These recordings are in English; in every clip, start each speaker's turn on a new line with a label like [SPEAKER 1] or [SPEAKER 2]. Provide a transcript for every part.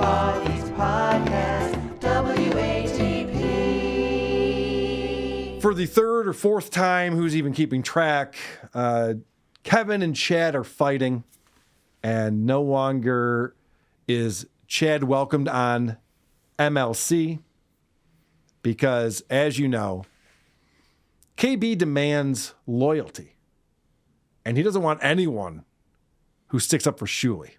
[SPEAKER 1] Podcast, WATP.
[SPEAKER 2] For the third or fourth time, who's even keeping track, Kevin and Chad are fighting, and no longer is Chad welcomed on MLC because, as you know, KB demands loyalty, and he doesn't want anyone who sticks up for Shuli.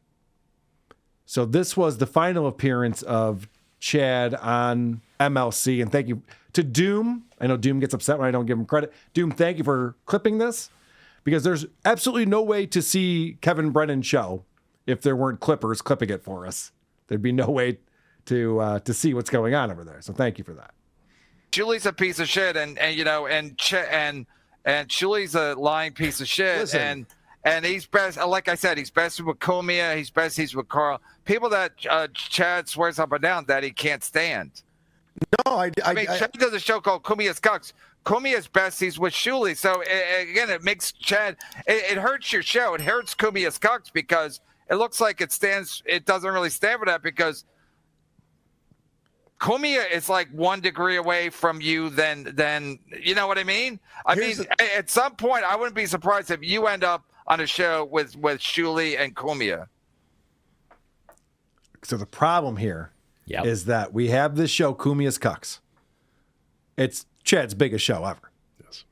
[SPEAKER 2] So this was the final appearance of Chad on MLC, and thank you to Doom. I know Doom gets upset when I don't give him credit. Doom, thank you for clipping this, because there's absolutely no way to see Kevin Brennan's show if there weren't clippers clipping it for us. There'd be no way to see what's going on over there. So thank you for that.
[SPEAKER 3] Shuli's a piece of shit, and Shuli's a lying piece of shit.
[SPEAKER 2] Listen.
[SPEAKER 3] And he's best, like I said, he's best with Kumia. He's with Carl. People that Chad swears up and down that he can't stand.
[SPEAKER 4] No, I
[SPEAKER 3] mean, Chad does a show called Kumia's Cucks. Kumia's best, he's with Shuli. So, again, it makes Chad, it hurts your show. It hurts Kumia's Cucks because it looks like it doesn't really stand for that, because Kumia is like 1 degree away from you, then you know what I mean? At some point, I wouldn't be surprised if you end up on a show with Shuli and Kumia.
[SPEAKER 2] So the problem here is that we have this show, Kumia's Cucks. It's Chad's biggest show ever.
[SPEAKER 4] Yes.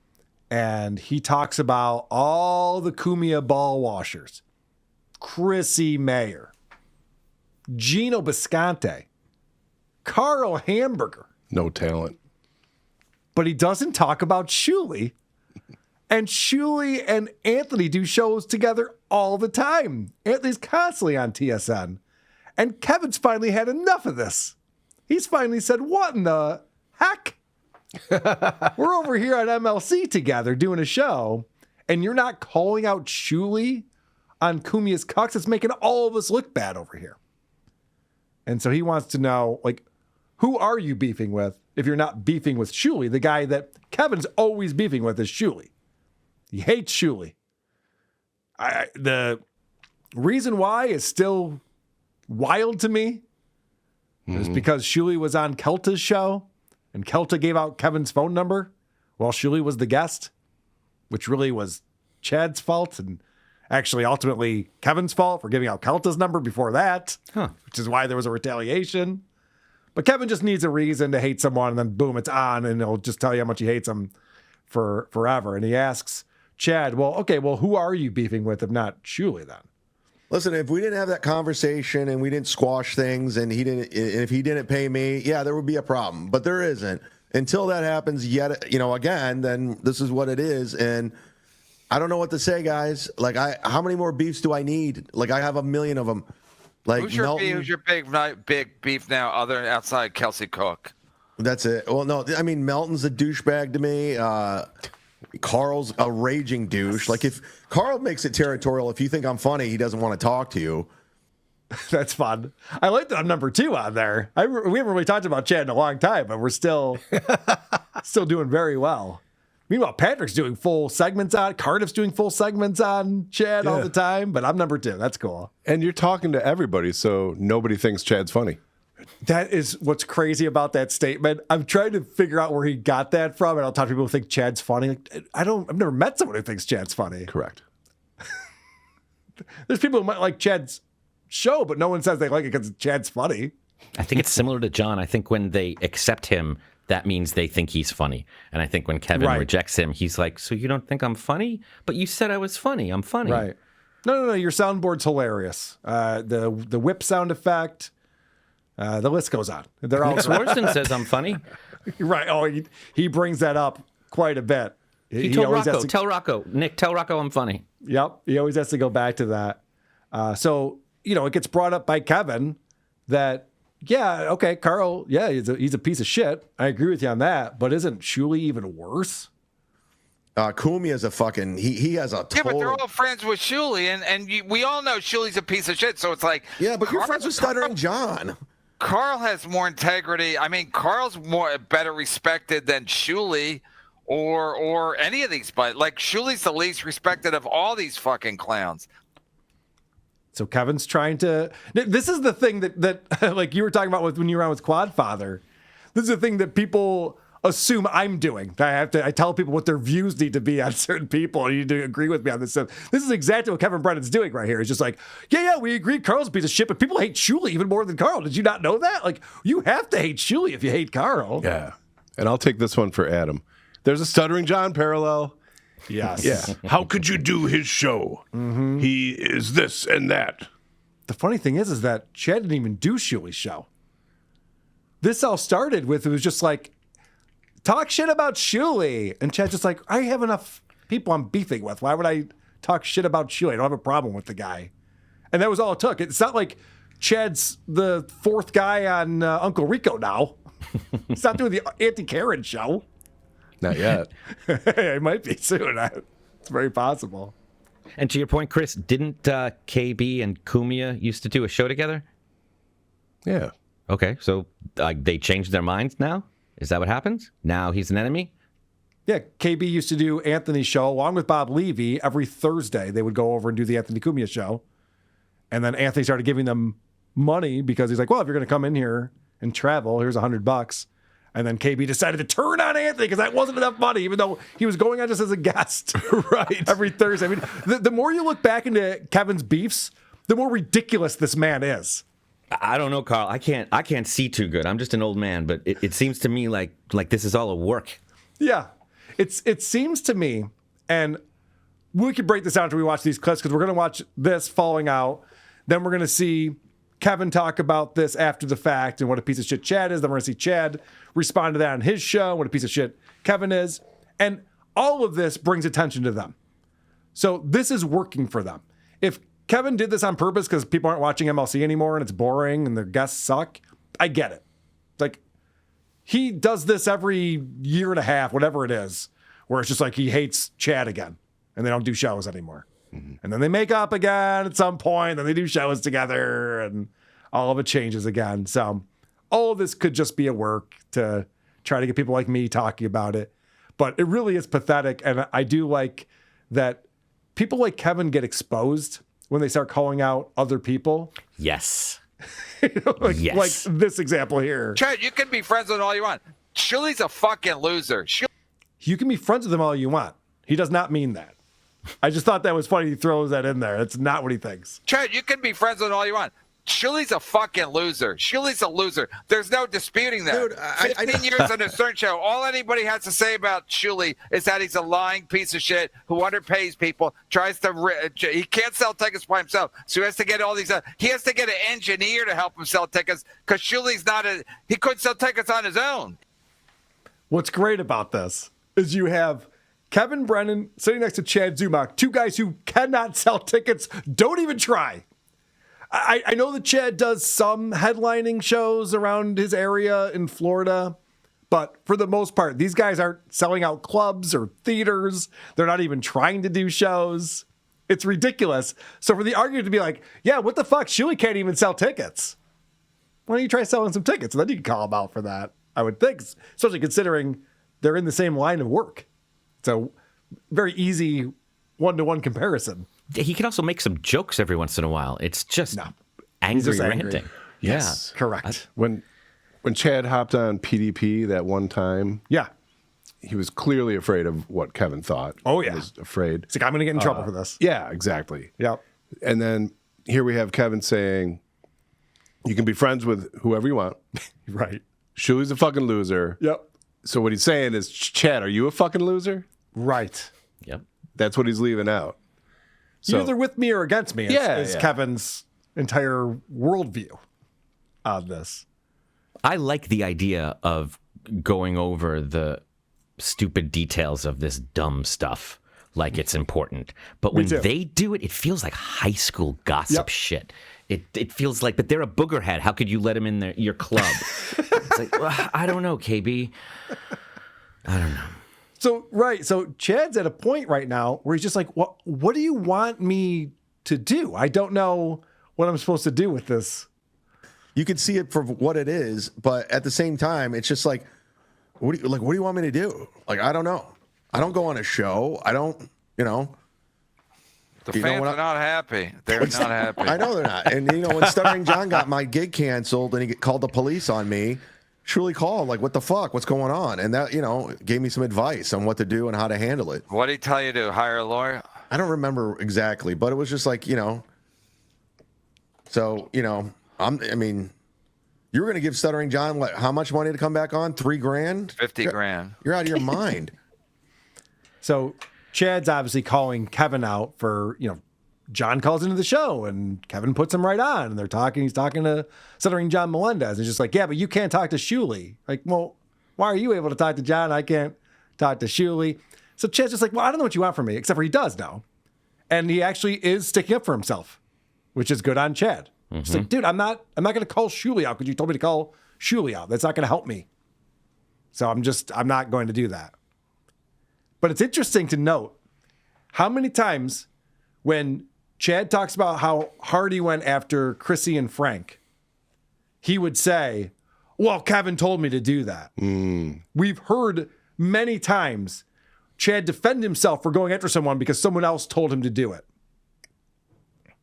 [SPEAKER 2] And he talks about all the Kumia ball washers. Chrissy Mayer, Gino Bisconte, Carl Hamburger.
[SPEAKER 4] No talent.
[SPEAKER 2] But he doesn't talk about Shuli. And Shuli and Anthony do shows together all the time. Anthony's constantly on TSN. And Kevin's finally had enough of this. He's finally said, what in the heck? We're over here on MLC together doing a show, and you're not calling out Shuli on Kumia's Cucks. It's making all of us look bad over here. And so he wants to know, like, who are you beefing with if you're not beefing with Shuli? The guy that Kevin's always beefing with is Shuli. He hates Shuli. The reason why is still wild to me. Is because Shuli was on Kelta's show, and Kelta gave out Kevin's phone number while Shuli was the guest, which really was Chad's fault, and actually ultimately Kevin's fault for giving out Kelta's number before that, which is why there was a retaliation. But Kevin just needs a reason to hate someone, and then boom, it's on, and it'll just tell you how much he hates them for forever. And he asks Chad, well, who are you beefing with if not Shuli then?
[SPEAKER 4] Listen, if we didn't have that conversation and we didn't squash things and if he didn't pay me, yeah, there would be a problem. But there isn't. Until that happens again, then this is what it is. And I don't know what to say, guys. Like, how many more beefs do I need? Like, I have a million of them. Like,
[SPEAKER 3] who's your big beef now, other than outside Kelsey Cook?
[SPEAKER 4] That's it. Well, no, I mean, Melton's a douchebag to me. Carl's a raging douche. Like, if Carl makes it territorial, if you think I'm funny, he doesn't want to talk to you.
[SPEAKER 2] That's fun. I like that I'm number 2 on there. We haven't really talked about Chad in a long time, but we're still doing very well. Meanwhile, Patrick's doing full segments on, Cardiff's doing full segments on Chad all the time, but I'm number 2. That's cool.
[SPEAKER 5] And you're talking to everybody, so nobody thinks Chad's funny.
[SPEAKER 2] That is what's crazy about that statement. I'm trying to figure out where he got that from, and I'll talk to people who think Chad's funny. Like, I've never met someone who thinks Chad's funny.
[SPEAKER 5] Correct.
[SPEAKER 2] There's people who might like Chad's show, but no one says they like it because Chad's funny.
[SPEAKER 6] I think it's similar to John. I think when they accept him, that means they think he's funny. And I think when Kevin rejects him, he's like, so you don't think I'm funny? But you said I was funny. I'm funny.
[SPEAKER 2] Right. No. Your soundboard's hilarious. The whip sound effect. The list goes on. They're all
[SPEAKER 6] Swarson says I'm funny.
[SPEAKER 2] Right. Oh, he brings that up quite a bit.
[SPEAKER 6] He told Rocco, tell Rocco, Nick, tell Rocco I'm funny.
[SPEAKER 2] Yep. He always has to go back to that. So, it gets brought up by Kevin that, Carl, he's a piece of shit. I agree with you on that. But isn't Shuli even worse?
[SPEAKER 4] Kumia is a fucking, he has a total...
[SPEAKER 3] Yeah, but they're all friends with Shuli, and we all know Shuli's a piece of shit, so it's like...
[SPEAKER 4] Yeah, but you're friends with Stuttering John.
[SPEAKER 3] Carl has more integrity. I mean, Carl's better respected than Shuli or any of these, but like Shuli's the least respected of all these fucking clowns.
[SPEAKER 2] So Kevin's trying to. This is the thing that like you were talking about when you were on with Quadfather. This is the thing that people assume I'm doing. I tell people what their views need to be on certain people, and you need to agree with me on this stuff. This is exactly what Kevin Brennan's doing right here. It's just like, yeah, we agree Carl's a piece of shit, but people hate Shuli even more than Carl. Did you not know that? Like, you have to hate Shuli if you hate Carl.
[SPEAKER 5] Yeah. And I'll take this one for Adam. There's a Stuttering John parallel.
[SPEAKER 2] Yes.
[SPEAKER 5] Yeah. How could you do his show? Mm-hmm. He is this and that.
[SPEAKER 2] The funny thing is that Chad didn't even do Shuli's show. This all started with, it was just like, talk shit about Shuli. And Chad's just like, I have enough people I'm beefing with. Why would I talk shit about Shuli? I don't have a problem with the guy. And that was all it took. It's not like Chad's the fourth guy on Uncle Rico now. He's not doing the Auntie Karen show.
[SPEAKER 5] Not yet.
[SPEAKER 2] It might be soon. It's very possible.
[SPEAKER 6] And to your point, Chris, didn't KB and Kumia used to do a show together?
[SPEAKER 5] Yeah.
[SPEAKER 6] Okay, so they changed their minds now? Is that what happens? Now he's an enemy?
[SPEAKER 2] Yeah, KB used to do Anthony's show along with Bob Levy every Thursday. They would go over and do the Anthony Cumia show. And then Anthony started giving them money because he's like, well, if you're going to come in here and travel, here's $100. And then KB decided to turn on Anthony because that wasn't enough money, even though he was going on just as a guest.
[SPEAKER 5] Right.
[SPEAKER 2] Every Thursday. I mean, the more you look back into Kevin's beefs, the more ridiculous this man is.
[SPEAKER 6] I don't know, Carl. I can't see too good. I'm just an old man, but it seems to me like this is all a work.
[SPEAKER 2] Yeah. It seems to me, and we could break this down until we watch these clips because we're going to watch this falling out. Then we're going to see Kevin talk about this after the fact and what a piece of shit Chad is. Then we're going to see Chad respond to that on his show, what a piece of shit Kevin is. And all of this brings attention to them. So this is working for them. If Kevin did this on purpose because people aren't watching MLC anymore and it's boring and their guests suck, I get it. Like, he does this every year and a half, whatever it is, where it's just like he hates Chad again and they don't do shows anymore. Mm-hmm. And then they make up again at some point, then they do shows together and all of it changes again. So all of this could just be a work to try to get people like me talking about it. But it really is pathetic. And I do like that people like Kevin get exposed when they start calling out other people.
[SPEAKER 6] Yes.
[SPEAKER 2] Like this example here.
[SPEAKER 3] Chad, you can be friends with him all you want. Shuli's a fucking loser.
[SPEAKER 2] You can be friends with him all you want. He does not mean that. I just thought that was funny. He throws that in there. That's not what he thinks.
[SPEAKER 3] Chad, you can be friends with him all you want. Shuli's a fucking loser. Shuli's a loser. There's no disputing that.
[SPEAKER 4] Dude,
[SPEAKER 3] 15 years on a certain show. All anybody has to say about Shuli is that he's a lying piece of shit who underpays people, tries to. He can't sell tickets by himself, so he has to get all these. He has to get an engineer to help him sell tickets because Shuli's not a. He couldn't sell tickets on his own.
[SPEAKER 2] What's great about this is you have Kevin Brennan sitting next to Chad Zumock, two guys who cannot sell tickets. Don't even try. I know that Chad does some headlining shows around his area in Florida, but for the most part, these guys aren't selling out clubs or theaters. They're not even trying to do shows. It's ridiculous. So for the argument to be like, yeah, what the fuck? Shuli can't even sell tickets. Why don't you try selling some tickets? And then you can call him out for that, I would think, especially considering they're in the same line of work. So very easy one-to-one comparison.
[SPEAKER 6] He can also make some jokes every once in a while. It's just angry ranting.
[SPEAKER 2] Yes, correct.
[SPEAKER 5] When Chad hopped on PDP that one time, he was clearly afraid of what Kevin thought.
[SPEAKER 2] Oh, yeah.
[SPEAKER 5] He was afraid.
[SPEAKER 2] It's like, I'm going to get in trouble for this.
[SPEAKER 5] Yeah, exactly.
[SPEAKER 2] Yep.
[SPEAKER 5] And then here we have Kevin saying, you can be friends with whoever you want.
[SPEAKER 2] Right.
[SPEAKER 5] Shuli's a fucking loser.
[SPEAKER 2] Yep.
[SPEAKER 5] So what he's saying is, Chad, are you a fucking loser?
[SPEAKER 2] Right.
[SPEAKER 6] Yep.
[SPEAKER 5] That's what he's leaving out. So,
[SPEAKER 2] You're either with me or against me is
[SPEAKER 5] yeah.
[SPEAKER 2] Kevin's entire worldview on this.
[SPEAKER 6] I like the idea of going over the stupid details of this dumb stuff like it's important. But when they do it, it feels like high school gossip shit. It feels like, but they're a boogerhead. How could you let him in your club? It's like, well, I don't know, KB. I don't know.
[SPEAKER 2] So Chad's at a point right now where he's just like, what do you want me to do? I don't know what I'm supposed to do with this.
[SPEAKER 4] You can see it for what it is, but at the same time, it's just like, what do you want me to do? Like, I don't know. I don't go on a show. I don't,
[SPEAKER 3] The fans are not happy. They're not happy.
[SPEAKER 4] I know they're not. And, when Stuttering John got my gig canceled and he called the police on me, Shuli called, like, what the fuck? What's going on? And that, gave me some advice on what to do and how to handle it.
[SPEAKER 3] What did he tell you to hire a lawyer?
[SPEAKER 4] I don't remember exactly, but it was just like, So, you were going to give Stuttering John, how much money to come back on? $3,000?
[SPEAKER 3] 50 grand.
[SPEAKER 4] You're out of your mind.
[SPEAKER 2] So Chad's obviously calling Kevin out for, John calls into the show and Kevin puts him right on and they're talking. He's talking to Stuttering John Melendez. It's just like, yeah, but you can't talk to Shuli. Like, well, why are you able to talk to John? I can't talk to Shuli. So Chad's just like, well, I don't know what you want from me, except for he does now. And he actually is sticking up for himself, which is good on Chad. It's like, dude, I'm not going to call Shuli out because you told me to call Shuli out. That's not going to help me. So I'm not going to do that. But it's interesting to note how many times when Chad talks about how hard he went after Chrissy and Frank, he would say, well, Kevin told me to do that. We've heard many times Chad defend himself for going after someone because someone else told him to do it.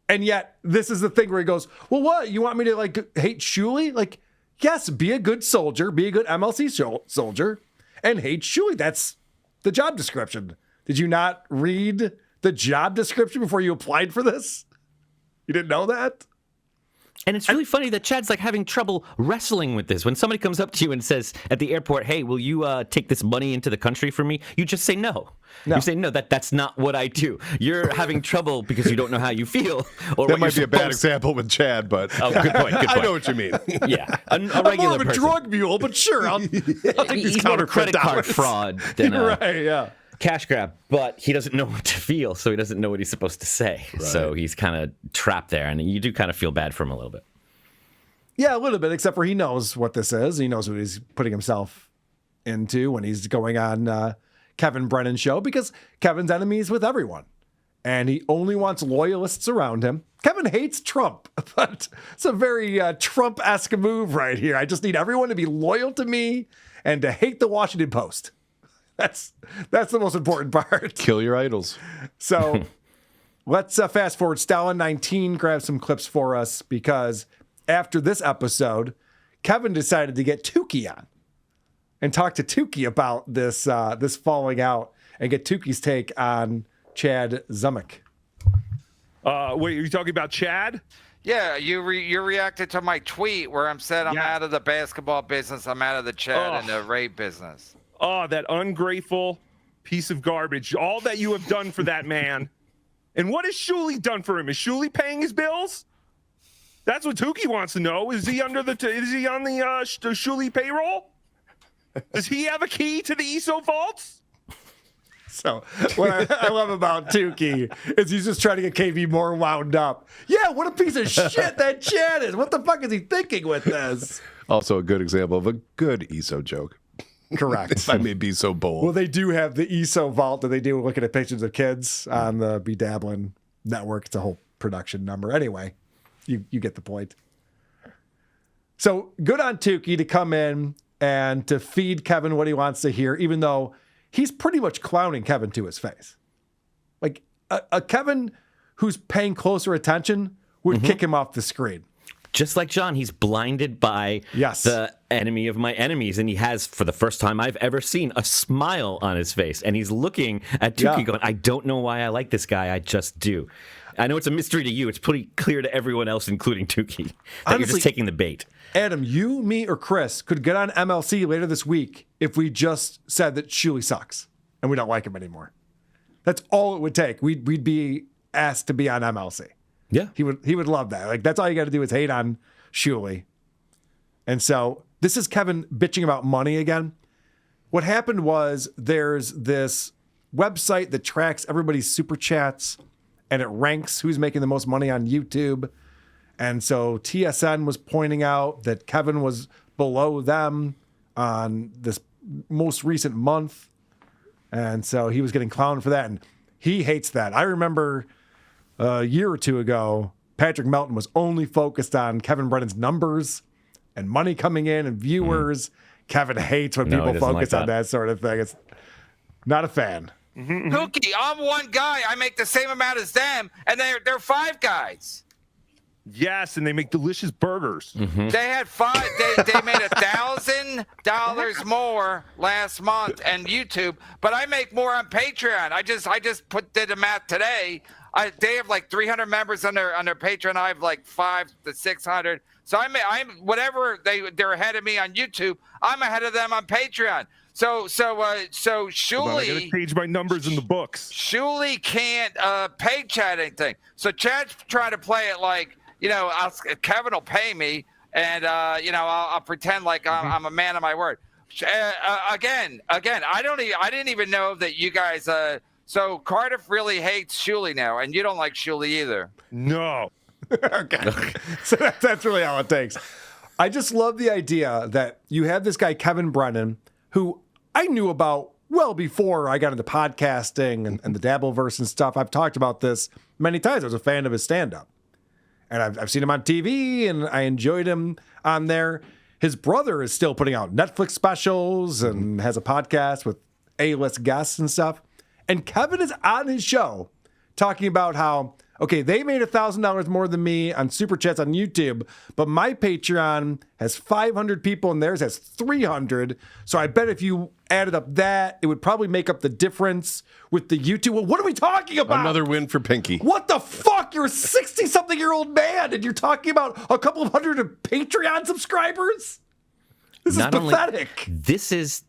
[SPEAKER 2] And yet, this is the thing where he goes, well, what? You want me to, hate Shuli? Like, yes, be a good soldier, be a good MLC soldier, and hate Shuli. That's the job description. Did you not read the job description before you applied for this? You didn't know that?
[SPEAKER 6] And it's really funny that Chad's having trouble wrestling with this. When somebody comes up to you and says at the airport, hey, will you take this money into the country for me? You just say no. You say, no, that's not what I do. You're having trouble because you don't know how you feel. Or
[SPEAKER 5] that might be a bad example with Chad, but
[SPEAKER 6] oh, good point.
[SPEAKER 5] I know what you mean.
[SPEAKER 6] Yeah, a regular
[SPEAKER 2] I'm more of a
[SPEAKER 6] person.
[SPEAKER 2] drug mule, but sure, I'll take these
[SPEAKER 6] He's more of a credit card
[SPEAKER 2] dollars.
[SPEAKER 6] fraud than
[SPEAKER 2] Right, yeah.
[SPEAKER 6] cash grab, but he doesn't know what to feel, so he doesn't know what he's supposed to say. Right. So he's kind of trapped there, and you do kind of feel bad for him a little bit.
[SPEAKER 2] Yeah, a little bit, except for he knows what this is. He knows what he's putting himself into when he's going on Kevin Brennan's show, because Kevin's enemies with everyone. And he only wants loyalists around him. Kevin hates Trump, but it's a very Trump-esque move right here. I just need everyone to be loyal to me and to hate the Washington Post. That's the most important part.
[SPEAKER 5] Kill your idols.
[SPEAKER 2] So let's fast forward. Stalin 19 grabs some clips for us because after this episode, Kevin decided to get Tukey on and talk to Tukey about this this falling out and get Tukey's take on Chad Zumock.
[SPEAKER 7] Wait, are you talking about Chad?
[SPEAKER 3] Yeah, you reacted to my tweet where I'm said I'm out of the basketball business. I'm out of the Chad and the Ray business.
[SPEAKER 7] Oh, that ungrateful piece of garbage. All that you have done for that man. And what has Shuli done for him? Is Shuli paying his bills? That's what Tukey wants to know. Is he on the Shuli payroll? Does he have a key to the ESO vaults?
[SPEAKER 2] So what I love about Tukey is he's just trying to get KV more wound up. Yeah, what a piece of shit that Chad is. What the fuck is he thinking with this?
[SPEAKER 5] Also a good example of a good ESO joke.
[SPEAKER 2] Correct.
[SPEAKER 5] If I may be so bold.
[SPEAKER 2] Well, they do have the ESO vault that they do looking at pictures of kids on the Bedabbling network. It's a whole production number. Anyway, you get the point. So good on Tukey to come in and to feed Kevin what he wants to hear, even though he's pretty much clowning Kevin to his face. Like a Kevin who's paying closer attention would kick him off the screen.
[SPEAKER 6] Just like John, he's blinded by the enemy of my enemies, and he has, for the first time I've ever seen, a smile on his face, and he's looking at Tukey going, I don't know why I like this guy, I just do. I know it's a mystery to you. It's pretty clear to everyone else, including Tukey, that honestly, you're just taking the bait.
[SPEAKER 2] Adam, you, me, or Chris could get on MLC later this week if we just said that Shuli sucks and we don't like him anymore. That's all it would take. We'd be asked to be on MLC.
[SPEAKER 6] Yeah.
[SPEAKER 2] He would love that. Like, that's all you got to do is hate on Shuli. And so this is Kevin bitching about money again. What happened was there's this website that tracks everybody's super chats and it ranks who's making the most money on YouTube. And so TSN was pointing out that Kevin was below them on this most recent month. And so he was getting clowned for that. And he hates that. I remember a year or two ago, Patrick Melton was only focused on Kevin Brennan's numbers and money coming in and viewers. Kevin hates when people focus on that sort of thing. It's not a fan.
[SPEAKER 3] Pookie, I'm one guy. I make the same amount as them, and they're 5 guys.
[SPEAKER 7] Yes, and they make delicious burgers.
[SPEAKER 3] They had 5. They made $1,000 more last month on YouTube, but I make more on Patreon. I just did the math today. They have like 300 members on their Patreon. I have like 500 to 600. So I'm whatever they're ahead of me on YouTube. I'm ahead of them on Patreon. So Shuli,
[SPEAKER 7] I gotta change my numbers in the books.
[SPEAKER 3] Shuli can't pay Chad anything. So Chad's trying to play it like, Kevin will pay me, and I'll pretend like I'm a man of my word. Again, I didn't even know that you guys. So Cardiff really hates Shuli now, and you don't like Shuli either.
[SPEAKER 7] No.
[SPEAKER 2] Okay. So that's really all it takes. I just love the idea that you have this guy, Kevin Brennan, who I knew about well before I got into podcasting and the Dabbleverse and stuff. I've talked about this many times. I was a fan of his stand-up. And I've seen him on TV, and I enjoyed him on there. His brother is still putting out Netflix specials and has a podcast with A-list guests and stuff. And Kevin is on his show talking about how, okay, they made $1,000 more than me on Super Chats on YouTube, but my Patreon has 500 people and theirs has 300. So I bet if you added up that, it would probably make up the difference with the YouTube. Well, what are we talking about?
[SPEAKER 5] Another win for Pinky.
[SPEAKER 2] What the fuck? You're a 60-something-year-old man and you're talking about a couple of hundred of Patreon subscribers? This is pathetic.
[SPEAKER 6] This is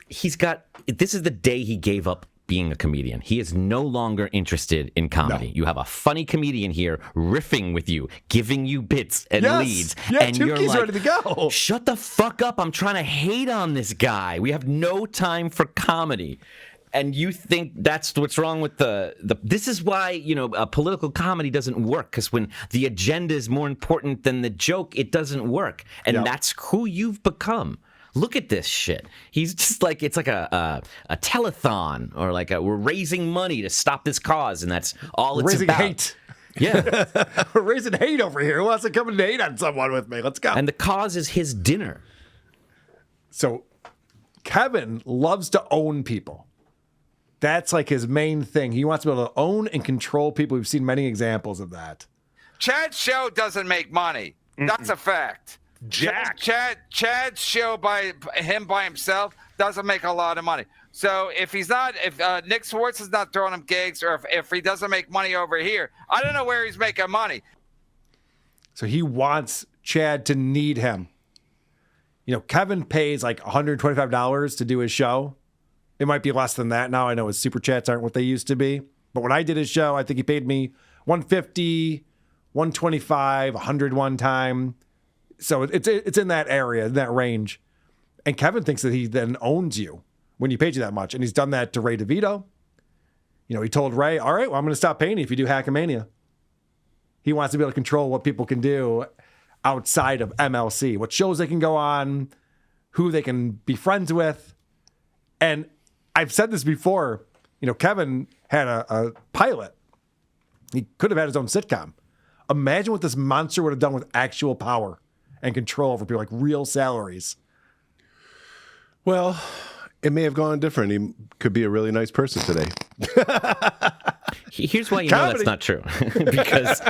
[SPEAKER 6] the day he gave up being a comedian. He is no longer interested in comedy. No. You have a funny comedian here riffing with you, giving you bits and leads.
[SPEAKER 2] Yeah,
[SPEAKER 6] and you're like,
[SPEAKER 2] ready to go.
[SPEAKER 6] Shut the fuck up. I'm trying to hate on this guy. We have no time for comedy. And you think that's what's wrong with the this is why, political comedy doesn't work, because when the agenda is more important than the joke, it doesn't work. And that's who you've become. Look at this shit. He's just like, it's like a telethon, or like we're raising money to stop this cause, and that's all it's
[SPEAKER 2] raising
[SPEAKER 6] about.
[SPEAKER 2] Hate.
[SPEAKER 6] Yeah.
[SPEAKER 2] We're raising hate over here. Who wants to come and hate on someone with me? Let's go.
[SPEAKER 6] And the cause is his dinner.
[SPEAKER 2] So Kevin loves to own people. That's like his main thing. He wants to be able to own and control people. We've seen many examples of that.
[SPEAKER 3] Chad's show doesn't make money. That's a fact. Chad's show by himself doesn't make a lot of money. So if Nick Swartz is not throwing him gigs, or if he doesn't make money over here, I don't know where he's making money.
[SPEAKER 2] So he wants Chad to need him. Kevin pays like $125 to do his show. It might be less than that now. I know his super chats aren't what they used to be. But when I did his show, I think he paid me $150, $125, $100 one time. So it's in that area, in that range. And Kevin thinks that he then owns you when he paid you that much. And he's done that to Ray DeVito. He told Ray, all right, well, I'm going to stop paying you if you do Hackamania. He wants to be able to control what people can do outside of MLC, what shows they can go on, who they can be friends with. And I've said this before, Kevin had a pilot. He could have had his own sitcom. Imagine what this monster would have done with actual power and control over people, like real salaries.
[SPEAKER 5] Well, it may have gone different. He could be a really nice person today.
[SPEAKER 6] Here's why you know that's not true. Because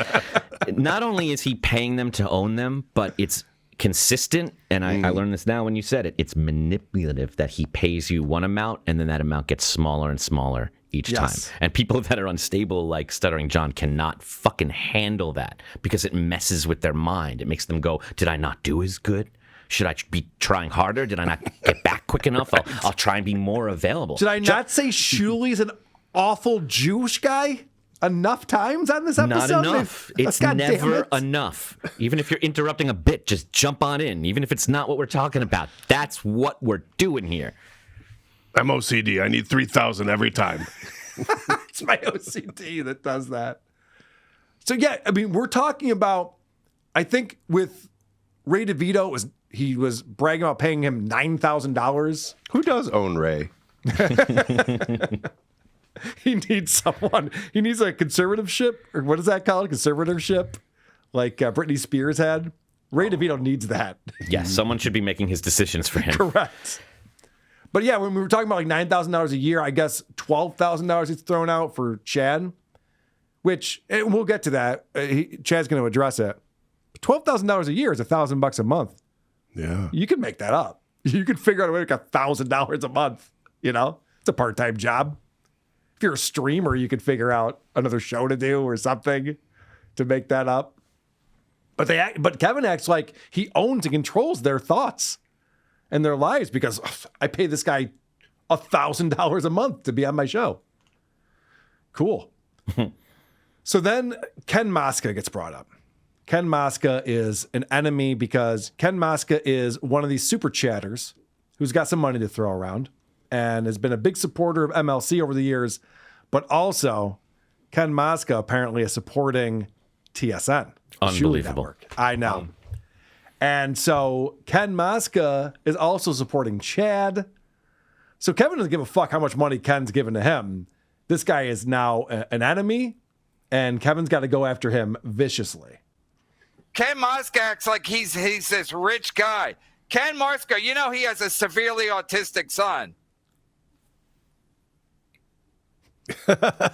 [SPEAKER 6] not only is he paying them to own them, but it's consistent. And I learned this now when you said it. It's manipulative, that he pays you one amount and then that amount gets smaller and smaller each time. And people that are unstable, like Stuttering John, cannot fucking handle that because it messes with their mind. It makes them go, did I not do as good? Should I be trying harder? Did I not get back quick enough? I'll try and be more available.
[SPEAKER 2] Did I not say Shuli's an awful Jewish guy enough times on this episode?
[SPEAKER 6] Not enough. It's never enough. Even if you're interrupting a bit, just jump on in. Even if it's not what we're talking about. That's what we're doing here.
[SPEAKER 5] I'm OCD. I need 3,000 every time.
[SPEAKER 2] It's my OCD that does that. So, yeah, I mean, we're talking about, I think with Ray DeVito, he was bragging about paying him $9,000.
[SPEAKER 5] Who does own Ray?
[SPEAKER 2] He needs someone. He needs a conservatorship, or what is that called? Conservatorship, like Britney Spears had. Ray DeVito needs that.
[SPEAKER 6] Yes, someone should be making his decisions for him.
[SPEAKER 2] Correct. But yeah, when we were talking about like $9,000 a year, I guess $12,000 is thrown out for Chad, which and we'll get to that. Chad's going to address it. $12,000 a year is $1,000 a month.
[SPEAKER 5] Yeah.
[SPEAKER 2] You can make that up. You can figure out a way to make $1,000 a month. You know, it's a part-time job. If you're a streamer, you could figure out another show to do or something to make that up. But Kevin acts like he owns and controls their thoughts and their lives because I pay this guy $1,000 a month to be on my show. Cool. So then Ken Mosca gets brought up. Ken Mosca is an enemy because Ken Mosca is one of these super chatters who's got some money to throw around and has been a big supporter of MLC over the years. But also, Ken Mosca apparently is supporting TSN.
[SPEAKER 6] Unbelievable.
[SPEAKER 2] Shuli Network. I know. And so Ken Mosca is also supporting Chad. So Kevin doesn't give a fuck how much money Ken's given to him. This guy is now an enemy, and Kevin's got to go after him viciously.
[SPEAKER 3] Ken Mosca acts like he's this rich guy. Ken Mosca, you know he has a severely autistic son.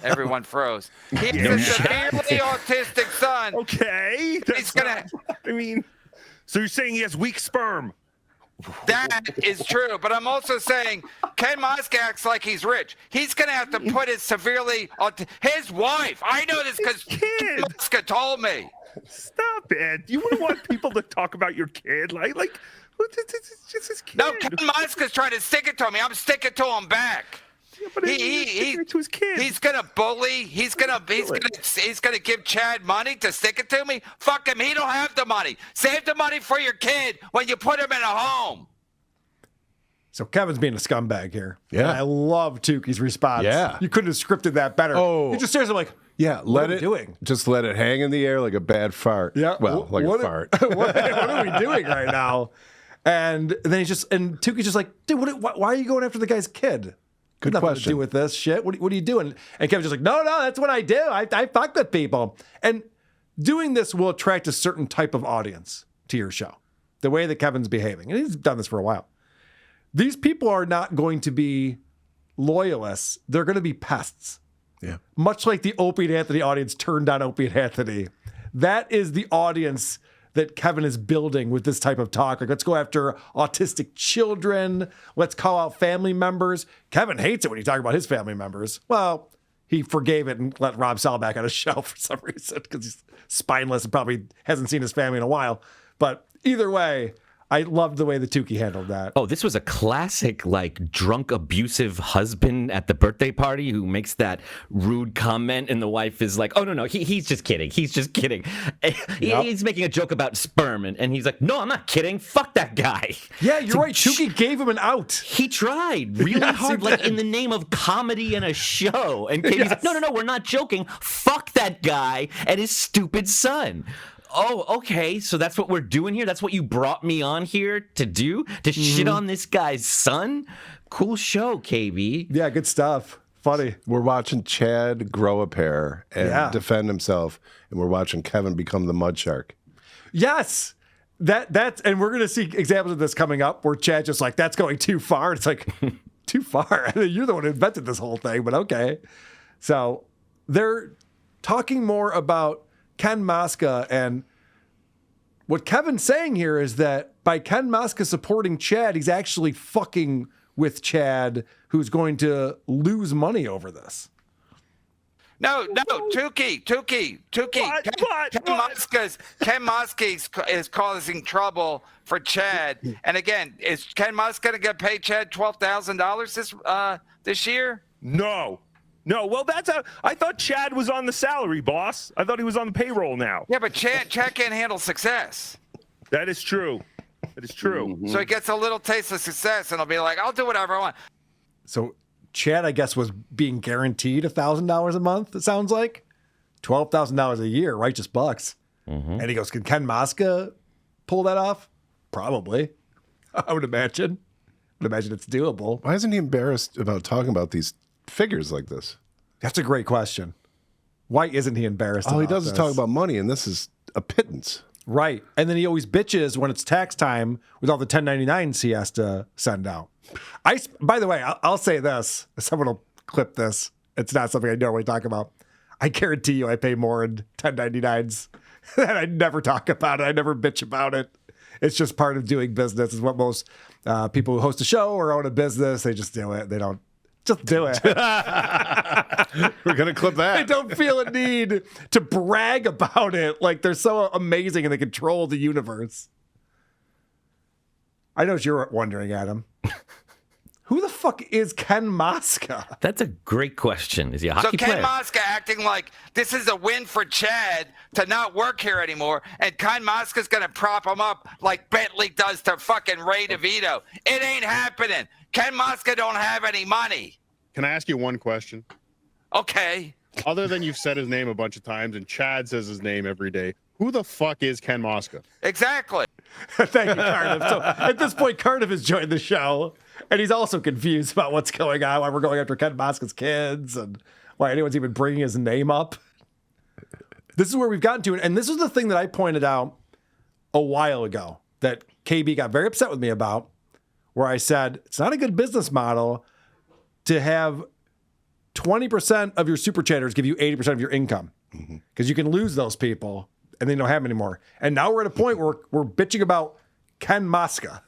[SPEAKER 3] Everyone froze. He's a severely autistic son.
[SPEAKER 7] Okay.
[SPEAKER 3] He's gonna.
[SPEAKER 7] I mean, so you're saying he has weak sperm?
[SPEAKER 3] That is true, but I'm also saying Ken Mosca acts like he's rich. He's going to have to put his his wife. I know this because Ken Mosca told me.
[SPEAKER 7] Stop it! You wouldn't want people to talk about your kid, like it's just his kid.
[SPEAKER 3] No, Ken Mosca's trying to stick it to me. I'm sticking to him back.
[SPEAKER 7] Yeah, but he's to his kid.
[SPEAKER 3] He's gonna bully. He's gonna give Chad money to stick it to me. Fuck him. He don't have the money. Save the money for your kid when you put him in a home.
[SPEAKER 2] So Kevin's being a scumbag here.
[SPEAKER 5] Yeah.
[SPEAKER 2] And I love Tukey's response.
[SPEAKER 5] Yeah.
[SPEAKER 2] You couldn't have scripted that better.
[SPEAKER 5] Oh.
[SPEAKER 2] He just stares at him like,
[SPEAKER 5] Yeah,
[SPEAKER 2] what are we doing?
[SPEAKER 5] Just let it hang in the air like a bad fart.
[SPEAKER 2] Yeah.
[SPEAKER 5] Well, like a fart.
[SPEAKER 2] what are we doing right now? And then Tukey's just like, dude, why are you going after the guy's kid?
[SPEAKER 5] Good
[SPEAKER 2] Nothing
[SPEAKER 5] question.
[SPEAKER 2] to do with this shit. What are you doing? And Kevin's just like, no, that's what I do. I fuck with people. And doing this will attract a certain type of audience to your show. The way that Kevin's behaving. And he's done this for a while. These people are not going to be loyalists. They're going to be pests.
[SPEAKER 5] Yeah.
[SPEAKER 2] Much like the Opie and Anthony audience turned on Opie and Anthony. That is the audience that Kevin is building with this type of talk. Like, let's go after autistic children. Let's call out family members. Kevin hates it when you talk about his family members. Well, he forgave it and let Rob Sal back on his show for some reason because he's spineless and probably hasn't seen his family in a while. But either way, I loved the way the Tukey handled that.
[SPEAKER 6] Oh, this was a classic, like, drunk, abusive husband at the birthday party who makes that rude comment, and the wife is like, oh, no, he's just kidding. He's just kidding. He's making a joke about sperm, and he's like, no, I'm not kidding. Fuck that guy.
[SPEAKER 2] Yeah, you're right. Tukey gave him an out.
[SPEAKER 6] He tried really hard, like, in the name of comedy and a show. And Katie's like, no, we're not joking. Fuck that guy and his stupid son. Oh, okay. So that's what we're doing here? That's what you brought me on here to do? To shit on this guy's son? Cool show, KB.
[SPEAKER 2] Yeah, good stuff. Funny.
[SPEAKER 5] We're watching Chad grow a pair and defend himself, and we're watching Kevin become the mud shark.
[SPEAKER 2] Yes. That's and we're gonna see examples of this coming up where Chad's just like, that's going too far. It's like, too far. I mean, you're the one who invented this whole thing, but okay. So they're talking more about Ken Mosca, and what Kevin's saying here is that by Ken Mosca supporting Chad, he's actually fucking with Chad, who's going to lose money over this.
[SPEAKER 3] No, Tukey. Ken Mosca is causing trouble for Chad. And again, is Ken Mosca going to get paid Chad $12,000 this year?
[SPEAKER 7] No. Well, I thought Chad was on the salary, boss. I thought he was on the payroll now.
[SPEAKER 3] Yeah, but Chad can't handle success.
[SPEAKER 7] That is true.
[SPEAKER 3] Mm-hmm. So he gets a little taste of success, and he'll be like, I'll do whatever I want.
[SPEAKER 2] So Chad, I guess, was being guaranteed $1,000 a month, it sounds like. $12,000 a year, righteous bucks. Mm-hmm. And he goes, can Ken Mosca pull that off? Probably. I would imagine. It's doable.
[SPEAKER 5] Why isn't he embarrassed about talking about these figures like this?
[SPEAKER 2] That's a great question. Why isn't he embarrassed?
[SPEAKER 5] All he does is talk about money, and this is a pittance.
[SPEAKER 2] Right. And then he always bitches when it's tax time with all the 1099s he has to send out. By the way, I'll say this. Someone will clip this. It's not something I normally talk about. I guarantee you I pay more in 1099s. And I never talk about it. I never bitch about it. It's just part of doing business. Is what most people who host a show or own a business, they just do it. They don't just do it.
[SPEAKER 5] We're going to clip that.
[SPEAKER 2] They don't feel a need to brag about it like they're so amazing and they control the universe. I know what you're wondering, Adam. Who the fuck is Ken Mosca?
[SPEAKER 6] That's a great question. Is he a hockey
[SPEAKER 3] Ken
[SPEAKER 6] player?
[SPEAKER 3] Mosca acting like this is a win for Chad to not work here anymore, and Ken Mosca's going to prop him up like Bentley does to fucking Ray DeVito. It ain't happening. Ken Mosca don't have any money.
[SPEAKER 8] Can I ask you one question?
[SPEAKER 3] Okay.
[SPEAKER 8] Other than you've said his name a bunch of times, and Chad says his name every day, who the fuck is Ken Mosca?
[SPEAKER 3] Exactly.
[SPEAKER 2] Thank you, Cardiff. So at this point, Cardiff has joined the show, and he's also confused about what's going on, why we're going after Ken Mosca's kids, and why anyone's even bringing his name up. This is where we've gotten to, and this is the thing that I pointed out a while ago that KB got very upset with me about, where I said, it's not a good business model to have 20% of your super chatters give you 80% of your income, because you can lose those people and they don't have them anymore. And now we're at a point where we're bitching about Ken Mosca.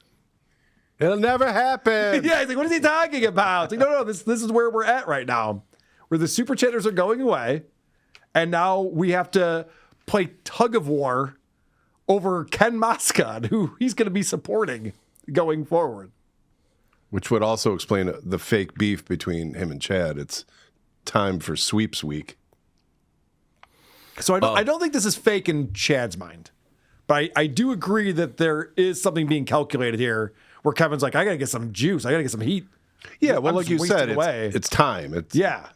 [SPEAKER 5] It'll never happen.
[SPEAKER 2] Yeah, he's like, what is he talking about? It's like, no, this is where we're at right now, where the super chatters are going away, and now we have to play tug of war over Ken Mosca and who he's going to be supporting going forward.
[SPEAKER 5] Which would also explain the fake beef between him and Chad. It's time for sweeps week.
[SPEAKER 2] So I don't think this is fake in Chad's mind, but I do agree that there is something being calculated here where Kevin's like, I got to get some juice. I got to get some heat.
[SPEAKER 5] Yeah, well,
[SPEAKER 2] I'm
[SPEAKER 5] like
[SPEAKER 2] just
[SPEAKER 5] you said,
[SPEAKER 2] wasting
[SPEAKER 5] it's time.
[SPEAKER 2] Yeah,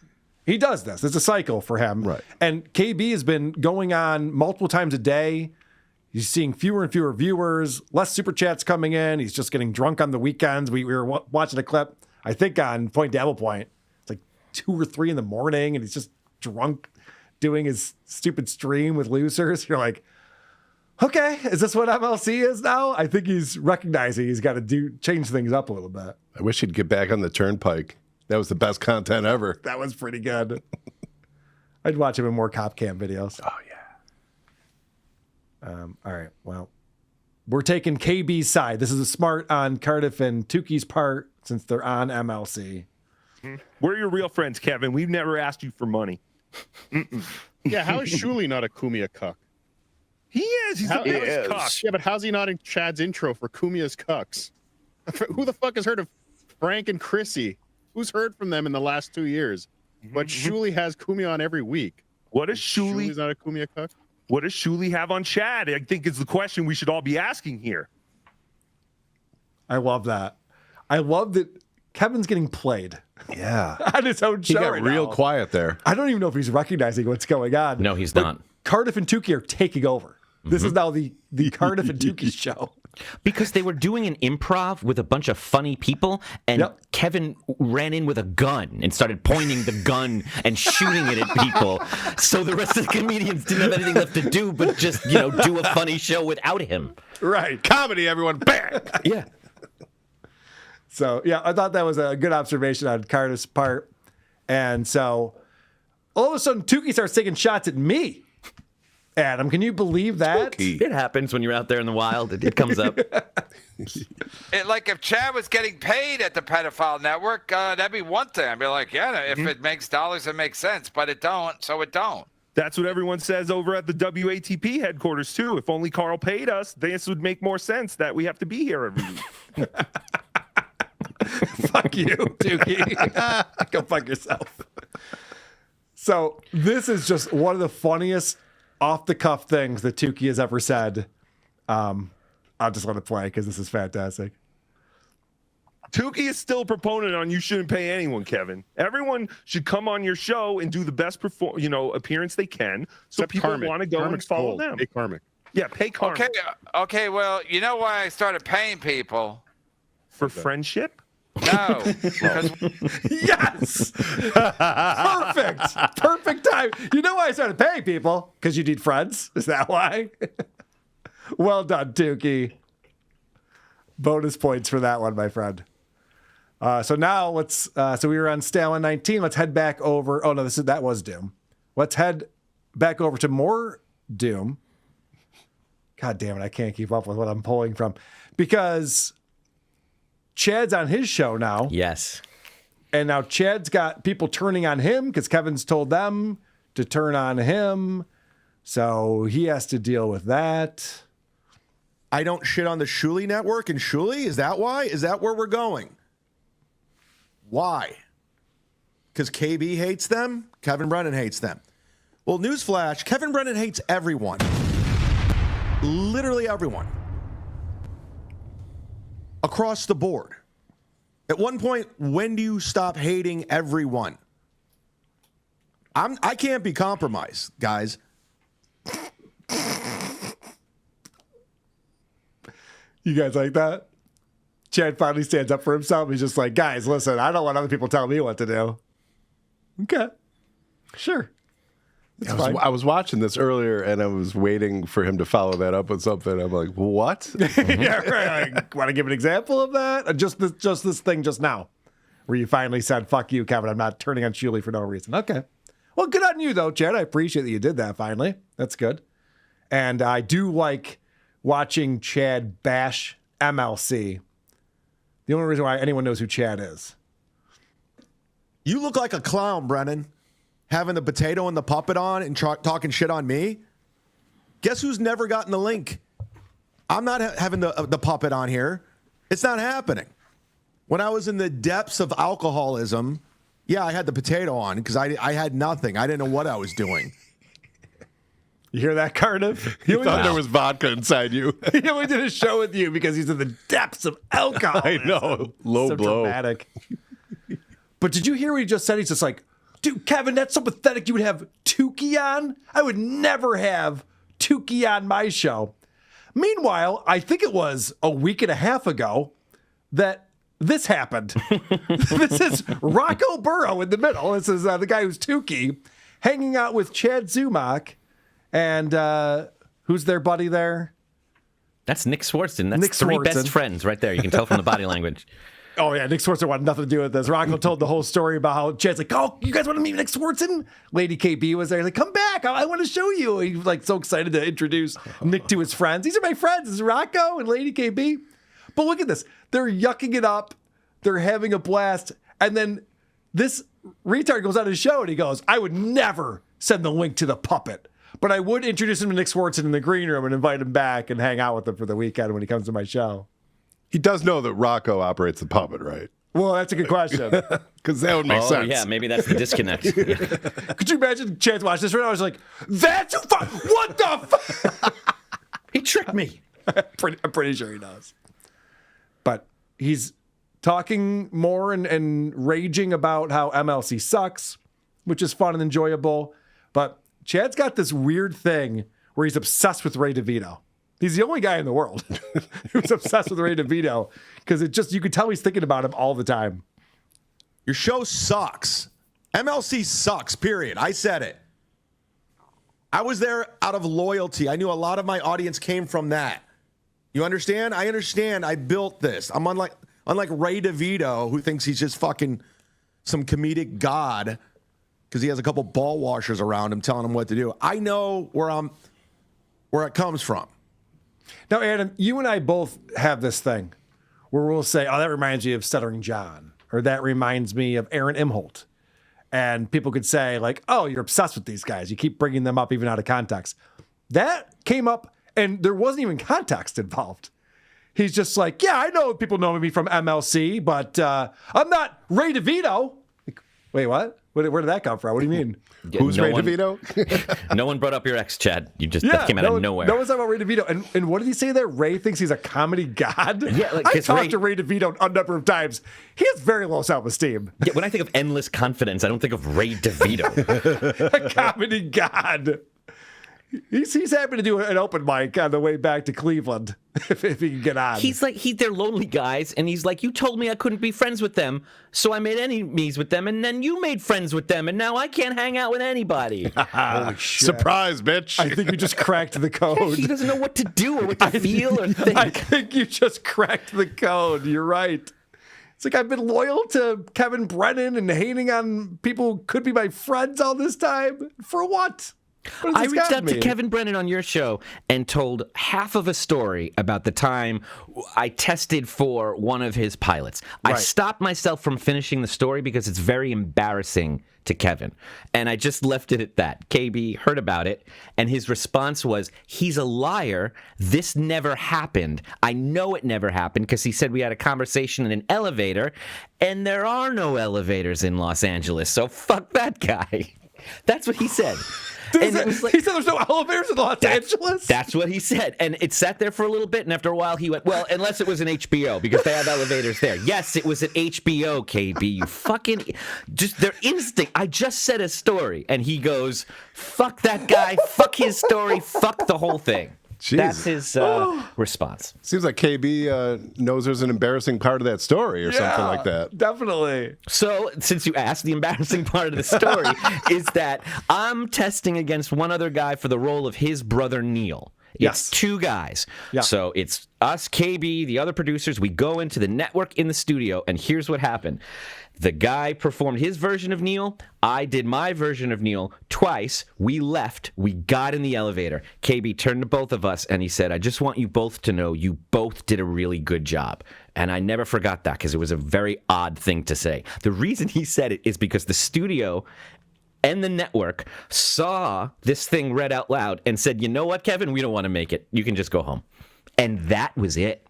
[SPEAKER 2] he does this. It's a cycle for him.
[SPEAKER 5] Right.
[SPEAKER 2] And KB has been going on multiple times a day. He's seeing fewer and fewer viewers, less super chats coming in. He's just getting drunk on the weekends. We were watching a clip, I think, on Point Devil Point. It's like 2 or 3 in the morning, and he's just drunk doing his stupid stream with losers. You're like, okay, is this what MLC is now? I think he's recognizing he's got to change things up a little bit.
[SPEAKER 5] I wish he'd get back on the turnpike. That was the best content ever.
[SPEAKER 2] That was pretty good. I'd watch him in more Cop Cam videos.
[SPEAKER 5] Oh, yeah.
[SPEAKER 2] All right, well, we're taking KB's side. This is a smart on Cardiff and Tukey's part since they're on MLC.
[SPEAKER 7] We're your real friends, Kevin. We've never asked you for money.
[SPEAKER 8] Yeah, how is Shuli not a Kumia cuck?
[SPEAKER 7] He is. He's a biggest cock.
[SPEAKER 8] Yeah, but how's he not in Chad's intro for Kumia's cucks? Who the fuck has heard of Frank and Chrissy? Who's heard from them in the last 2 years? But Shuli has Kumia on every week.
[SPEAKER 7] What is Shuli?
[SPEAKER 8] Shuli's not a Kumia cuck?
[SPEAKER 7] What does Shuli have on Chad? I think is the question we should all be asking here.
[SPEAKER 2] I love that. I love that Kevin's getting played
[SPEAKER 5] Yeah.
[SPEAKER 2] on his own show.
[SPEAKER 5] He got
[SPEAKER 2] right
[SPEAKER 5] real
[SPEAKER 2] now.
[SPEAKER 5] quiet there.
[SPEAKER 2] I don't even know if he's recognizing what's going on.
[SPEAKER 6] No, he's
[SPEAKER 2] But
[SPEAKER 6] not.
[SPEAKER 2] Cardiff and Tukey are taking over. This is now the Cardiff and Tukey show.
[SPEAKER 6] Because they were doing an improv with a bunch of funny people, and
[SPEAKER 2] Yep.
[SPEAKER 6] Kevin ran in with a gun and started pointing the gun and shooting it at people. So the rest of the comedians didn't have anything left to do but just, do a funny show without him.
[SPEAKER 2] Right.
[SPEAKER 5] Comedy, everyone. Bang!
[SPEAKER 6] Yeah.
[SPEAKER 2] So, yeah, I thought that was a good observation on Cardiff's part. And so all of a sudden, Tukey starts taking shots at me. Adam, can you believe that?
[SPEAKER 6] It happens when you're out there in the wild. It comes up.
[SPEAKER 3] Like if Chad was getting paid at the pedophile network, that'd be one thing. I'd be like, yeah, if it makes dollars, it makes sense. But it don't, so it don't.
[SPEAKER 7] That's what everyone says over at the WATP headquarters, too. If only Carl paid us, this would make more sense that we have to be here every week.
[SPEAKER 2] Fuck you, Tukey. Go fuck yourself. So this is just one of the funniest off-the-cuff things that Tukey has ever said. I'll just let it play because this is fantastic.
[SPEAKER 7] Tukey is still a proponent on you shouldn't pay anyone, Kevin. Everyone should come on your show and do the best appearance they can, so
[SPEAKER 8] Except
[SPEAKER 7] people
[SPEAKER 8] Karmic.
[SPEAKER 7] want to go
[SPEAKER 8] Karmic's
[SPEAKER 7] and follow
[SPEAKER 8] cold.
[SPEAKER 7] them.
[SPEAKER 8] Hey, Karmic.
[SPEAKER 7] Yeah, pay Karmic.
[SPEAKER 3] Okay. Well, you know why I started paying people?
[SPEAKER 7] For friendship?
[SPEAKER 3] No, because
[SPEAKER 2] Yes! Perfect time. You know why I started paying people? Because you need friends. Is that why? Well done, Tukey. Bonus points for that one, my friend. So now let's. So we were on Stalin 19. Let's head back over. Oh no, that was Doom. Let's head back over to more Doom. God damn it, I can't keep up with what I'm pulling from because Chad's on his show now.
[SPEAKER 6] Yes.
[SPEAKER 2] And now Chad's got people turning on him because Kevin's told them to turn on him. So he has to deal with that.
[SPEAKER 4] I don't shit on the Shuli network and Shuli? Is that why? Is that where we're going? Why? Because KB hates them? Kevin Brennan hates them. Well, newsflash, Kevin Brennan hates everyone. Literally everyone. Across the board. At one point, when do you stop hating everyone? I can't be compromised, guys.
[SPEAKER 2] You guys like that? Chad finally stands up for himself. He's just like, guys, listen, I don't want other people telling me what to do. Okay. Sure.
[SPEAKER 5] I was watching this earlier, and I was waiting for him to follow that up with something. I'm like, what?
[SPEAKER 2] Yeah, right. Like, want to give an example of that? Just this thing just now, where you finally said, fuck you, Kevin. I'm not turning on Shuli for no reason. Okay. Well, good on you, though, Chad. I appreciate that you did that finally. That's good. And I do like watching Chad bash MLC. The only reason why anyone knows who Chad is.
[SPEAKER 4] You look like a clown, Brennan. Having the potato and the puppet on and talking shit on me. Guess who's never gotten the link? I'm not having the puppet on here. It's not happening. When I was in the depths of alcoholism, yeah, I had the potato on because I had nothing. I didn't know what I was doing.
[SPEAKER 2] You hear that, Cardiff?
[SPEAKER 5] You thought there was vodka inside you.
[SPEAKER 2] He only did a show with you because he's in the depths of alcohol.
[SPEAKER 5] I know. Low
[SPEAKER 2] so
[SPEAKER 5] blow.
[SPEAKER 2] Dramatic. But did you hear what he just said? He's just like, dude, Kevin, that's so pathetic you would have Tukey on. I would never have Tukey on my show. Meanwhile, I think it was a week and a half ago that this happened. This is Rocco Burrow in the middle. This is the guy who's Tukey hanging out with Chad Zumock. And who's their buddy there?
[SPEAKER 6] That's Nick Swartzen. That's
[SPEAKER 2] Nick
[SPEAKER 6] three
[SPEAKER 2] Swartzen.
[SPEAKER 6] best friends right there. You can tell from the body language.
[SPEAKER 2] Oh, yeah, Nick Swartzen wanted nothing to do with this. Rocco told the whole story about how Chad's like, oh, you guys want to meet Nick Swartzen? Lady KB was there. He's like, come back. I want to show you. He was like so excited to introduce Nick to his friends. These are my friends. This is Rocco and Lady KB. But look at this. They're yucking it up. They're having a blast. And then this retard goes on his show and he goes, I would never send the link to the puppet. But I would introduce him to Nick Swartzen in the green room and invite him back and hang out with him for the weekend when he comes to my show.
[SPEAKER 5] He does know that Rocco operates the puppet, right?
[SPEAKER 2] Well, that's a good question.
[SPEAKER 5] Because that would make
[SPEAKER 6] Oh,
[SPEAKER 5] sense.
[SPEAKER 6] yeah, maybe that's the disconnect. Yeah.
[SPEAKER 2] Could you imagine Chad watch this right now? I was like, that's who what the
[SPEAKER 6] He tricked me.
[SPEAKER 2] I'm pretty sure he does. But he's talking more and raging about how MLC sucks, which is fun and enjoyable. But Chad's got this weird thing where he's obsessed with Ray DeVito. He's the only guy in the world who's obsessed with Ray DeVito because you could tell he's thinking about him all the time.
[SPEAKER 4] Your show sucks. MLC sucks, period. I said it. I was there out of loyalty. I knew a lot of my audience came from that. You understand? I understand. I built this. I'm unlike Ray DeVito, who thinks he's just fucking some comedic god because he has a couple ball washers around him telling him what to do. I know where it comes from.
[SPEAKER 2] Now, Adam, you and I both have this thing where we'll say, oh, that reminds me of Stuttering John, or that reminds me of Aaron Imholt. And people could say, like, oh, you're obsessed with these guys. You keep bringing them up even out of context. That came up, and there wasn't even context involved. He's just like, yeah, I know people know me from MLC, but I'm not Ray DeVito. Like, wait, what? Where did that come from? What do you mean?
[SPEAKER 6] Yeah,
[SPEAKER 5] Who's Ray DeVito?
[SPEAKER 6] No one brought up your ex, Chad. That came out of nowhere.
[SPEAKER 2] No one's talking about Ray DeVito. And what did he say there? Ray thinks he's a comedy god?
[SPEAKER 6] Yeah, like,
[SPEAKER 2] I talked to Ray DeVito a number of times. He has very low self-esteem.
[SPEAKER 6] Yeah, when I think of endless confidence, I don't think of Ray DeVito.
[SPEAKER 2] A comedy god. He's happy to do an open mic on the way back to Cleveland if he can get on.
[SPEAKER 6] He's like, they're lonely guys, and he's like, you told me I couldn't be friends with them, so I made enemies with them, and then you made friends with them, and now I can't hang out with anybody.
[SPEAKER 2] Holy shit.
[SPEAKER 5] Surprise, bitch.
[SPEAKER 2] I think you just cracked the code.
[SPEAKER 6] He doesn't know what to do or what to feel or think.
[SPEAKER 2] I think you just cracked the code. You're right. It's like I've been loyal to Kevin Brennan and hating on people who could be my friends all this time. For what?
[SPEAKER 6] I reached out to Kevin Brennan on your show and told half of a story about the time I tested for one of his pilots. I stopped myself from finishing the story because it's very embarrassing to Kevin. And I just left it at that. KB heard about it, and his response was, he's a liar. This never happened. I know it never happened because he said we had a conversation in an elevator, and there are no elevators in Los Angeles, so fuck that guy. That's what he said.
[SPEAKER 2] And it was like, he said there's no elevators in Los Angeles?
[SPEAKER 6] That's what he said. And it sat there for a little bit, and after a while he went, well, unless it was an HBO, because they have elevators there. Yes, it was an HBO, KB. You fucking... Just their instinct. I just said a story. And he goes, fuck that guy, fuck his story, fuck the whole thing.
[SPEAKER 5] Jeez.
[SPEAKER 6] That's his response.
[SPEAKER 5] Seems like KB knows there's an embarrassing part of that story or something like that.
[SPEAKER 2] Definitely.
[SPEAKER 6] So, since you asked, the embarrassing part of the story is that I'm testing against one other guy for the role of his brother Neil. It's two guys. Yeah. So it's us, KB, the other producers. We go into the network in the studio, and here's what happened. The guy performed his version of Neil. I did my version of Neil twice. We left. We got in the elevator. KB turned to both of us, and he said, I just want you both to know you both did a really good job. And I never forgot that because it was a very odd thing to say. The reason he said it is because the studio and the network saw this thing read out loud and said, you know what, Kevin? We don't want to make it. You can just go home. And that was it.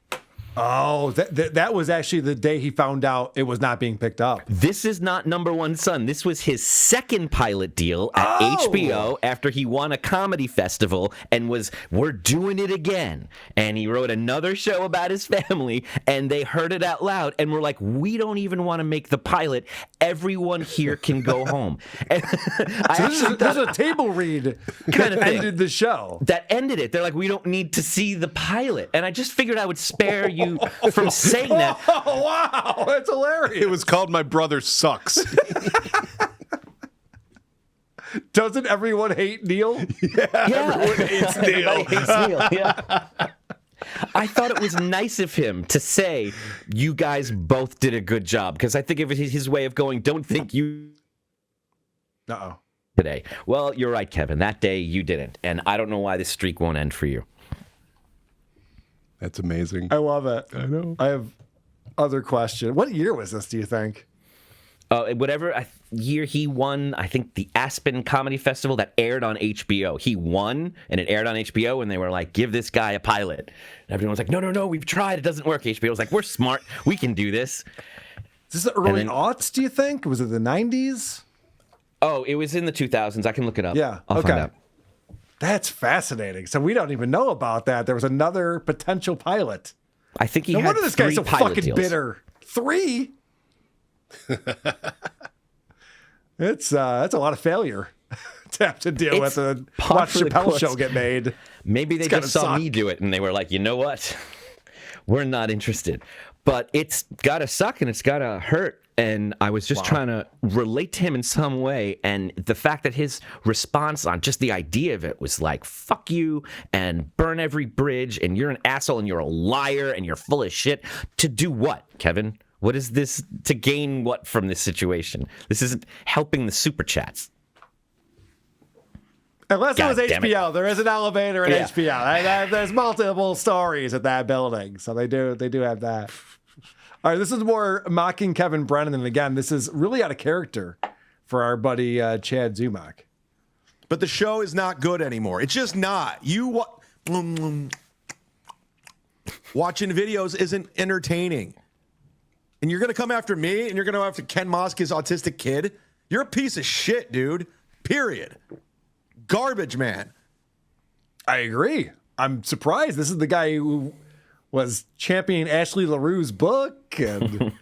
[SPEAKER 2] Oh, that was actually the day he found out it was not being picked up.
[SPEAKER 6] This is not Number One Son. This was his second pilot deal at HBO after he won a comedy festival and we're doing it again. And he wrote another show about his family, and they heard it out loud and were like, we don't even want to make the pilot. Everyone here can go home. And
[SPEAKER 2] so there's a table read
[SPEAKER 6] kind of thing.
[SPEAKER 2] Ended the show.
[SPEAKER 6] That ended it. They're like, we don't need to see the pilot. And I just figured I would spare you from saying that.
[SPEAKER 2] Oh, wow. That's hilarious.
[SPEAKER 5] It was called My Brother Sucks.
[SPEAKER 2] Doesn't everyone hate Neil?
[SPEAKER 5] Yeah. Everyone hates Neil.
[SPEAKER 6] Everybody hates Neil. Yeah. I thought it was nice of him to say, you guys both did a good job, because I think it was his way of going, don't think you today. Well, you're right, Kevin. That day you didn't. And I don't know why this streak won't end for you.
[SPEAKER 5] That's amazing.
[SPEAKER 2] I love it.
[SPEAKER 5] I know.
[SPEAKER 2] I have other question. What year was this, do you think?
[SPEAKER 6] Whatever year he won, I think the Aspen Comedy Festival that aired on HBO. He won, and it aired on HBO, and they were like, give this guy a pilot. And everyone was like, no, we've tried. It doesn't work. HBO was like, we're smart. We can do this.
[SPEAKER 2] Is this the early aughts, do you think? Was it the 90s?
[SPEAKER 6] Oh, it was in the 2000s. I can look it up.
[SPEAKER 2] Yeah,
[SPEAKER 6] I'll find out.
[SPEAKER 2] That's fascinating. So we don't even know about that. There was another potential pilot.
[SPEAKER 6] I think he
[SPEAKER 2] no
[SPEAKER 6] had
[SPEAKER 2] wonder this guy's so fucking
[SPEAKER 6] deals.
[SPEAKER 2] bitter. 3? That's a lot of failure to have to deal with and watch Chappelle's show get made.
[SPEAKER 6] Maybe they just saw me do it and they were like, you know what? We're not interested. But it's got to suck and it's got to hurt. And I was just trying to relate to him in some way. And the fact that his response on just the idea of it was like, fuck you and burn every bridge and you're an asshole and you're a liar and you're full of shit. To do what, Kevin? What is this to gain what from this situation? This isn't helping the super chats.
[SPEAKER 2] Unless it was HBO. There is an elevator in HBO. There's multiple stories at that building. So they do have that. All right, this is more mocking Kevin Brennan. And again, this is really out of character for our buddy Chad Zumock.
[SPEAKER 4] But the show is not good anymore. It's just not. Watching videos isn't entertaining. And you're going to come after me and you're going to go after Ken Moska's autistic kid? You're a piece of shit, dude. Period. Garbage, man.
[SPEAKER 2] I agree. I'm surprised. This is the guy who was championing Ashley LaRue's book and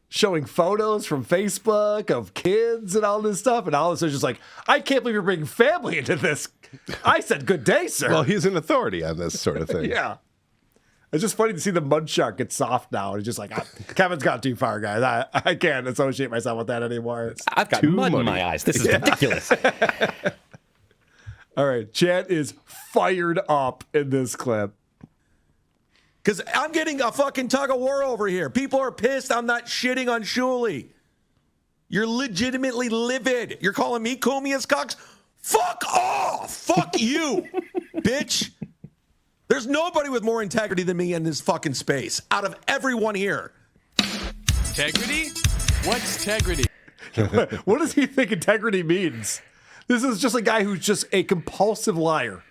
[SPEAKER 2] showing photos from Facebook of kids and all this stuff. And all of a sudden, just like, I can't believe you're bringing family into this. I said, good day, sir.
[SPEAKER 5] Well, he's an authority on this sort of thing.
[SPEAKER 2] Yeah. It's just funny to see the mud shark get soft now. It's just like, Kevin's gone too far, guys. I can't associate myself with that anymore.
[SPEAKER 6] I've got mud in my eyes. This is ridiculous.
[SPEAKER 2] All right. Chad is fired up in this clip.
[SPEAKER 4] Because I'm getting a fucking tug of war over here. People are pissed I'm not shitting on Shuli. You're legitimately livid. You're calling me Kumia's cocks? Fuck off. Fuck you, bitch. There's nobody with more integrity than me in this fucking space out of everyone here.
[SPEAKER 9] Integrity? What's integrity?
[SPEAKER 2] What does he think integrity means? This is just a guy who's just a compulsive liar.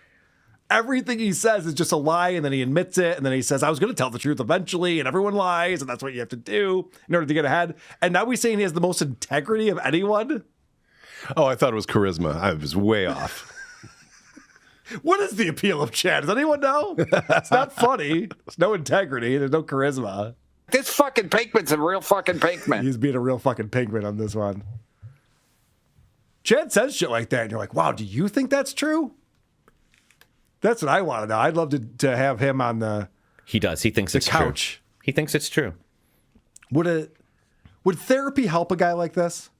[SPEAKER 2] Everything he says is just a lie, and then he admits it, and then he says, I was going to tell the truth eventually, and everyone lies, and that's what you have to do in order to get ahead. And now we're saying he has the most integrity of anyone?
[SPEAKER 5] Oh, I thought it was charisma. I was way off.
[SPEAKER 2] What is the appeal of Chad? Does anyone know? It's not funny. There's no integrity. There's no charisma.
[SPEAKER 3] This fucking Pinkman's a real fucking Pinkman.
[SPEAKER 2] He's being a real fucking Pinkman on this one. Chad says shit like that, and you're like, wow, do you think that's true? That's what I want to know. I'd love to have him on the
[SPEAKER 6] He does. He thinks it's
[SPEAKER 2] couch.
[SPEAKER 6] true. He thinks it's true.
[SPEAKER 2] Would therapy help a guy like this?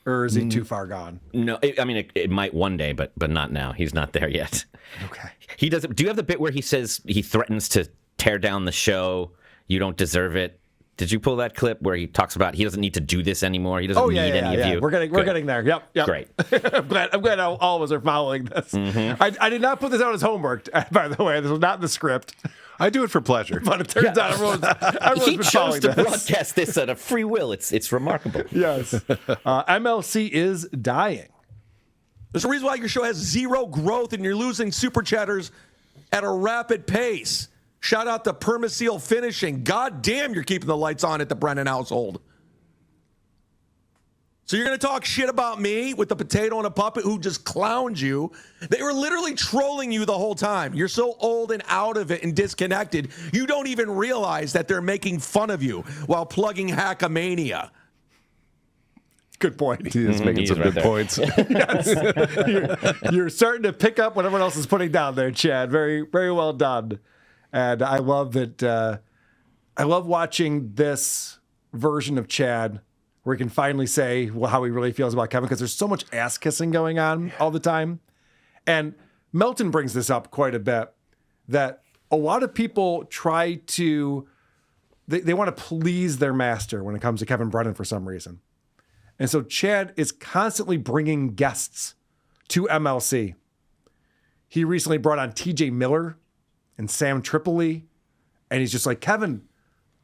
[SPEAKER 2] Or is he too far gone?
[SPEAKER 6] No, it might one day, but not now. He's not there yet.
[SPEAKER 2] Okay.
[SPEAKER 6] He doesn't. Do you have the bit where he says he threatens to tear down the show? You don't deserve it. Did you pull that clip where he talks about he doesn't need to do this anymore? He doesn't need any of you.
[SPEAKER 2] We're getting there. Yep.
[SPEAKER 6] Great.
[SPEAKER 2] I'm glad all of us are following this.
[SPEAKER 6] Mm-hmm.
[SPEAKER 2] I did not put this out as homework, by the way. This was not in the script.
[SPEAKER 5] I do it for pleasure.
[SPEAKER 2] But it turns out everyone's
[SPEAKER 6] He
[SPEAKER 2] been
[SPEAKER 6] chose
[SPEAKER 2] following
[SPEAKER 6] to
[SPEAKER 2] this.
[SPEAKER 6] broadcast this at a free will. It's remarkable.
[SPEAKER 2] Yes. MLC is dying.
[SPEAKER 4] There's a reason why your show has zero growth and you're losing super chatters at a rapid pace. Shout out to Permaseal Finishing. God damn, you're keeping the lights on at the Brennan household. So you're going to talk shit about me with the potato and a puppet who just clowned you. They were literally trolling you the whole time. You're so old and out of it and disconnected, you don't even realize that they're making fun of you while plugging Hackamania.
[SPEAKER 2] Good point.
[SPEAKER 5] He is making some
[SPEAKER 6] right
[SPEAKER 5] good
[SPEAKER 6] there.
[SPEAKER 5] points.
[SPEAKER 2] You're starting to pick up what everyone else is putting down there, Chad. Very, very well done. And I love that. I love watching this version of Chad where he can finally say how he really feels about Kevin, because there's so much ass kissing going on all the time. And Melton brings this up quite a bit, that a lot of people try to, they want to please their master when it comes to Kevin Brennan for some reason. And so Chad is constantly bringing guests to MLC. He recently brought on TJ Miller and Sam Tripoli, and he's just like, Kevin,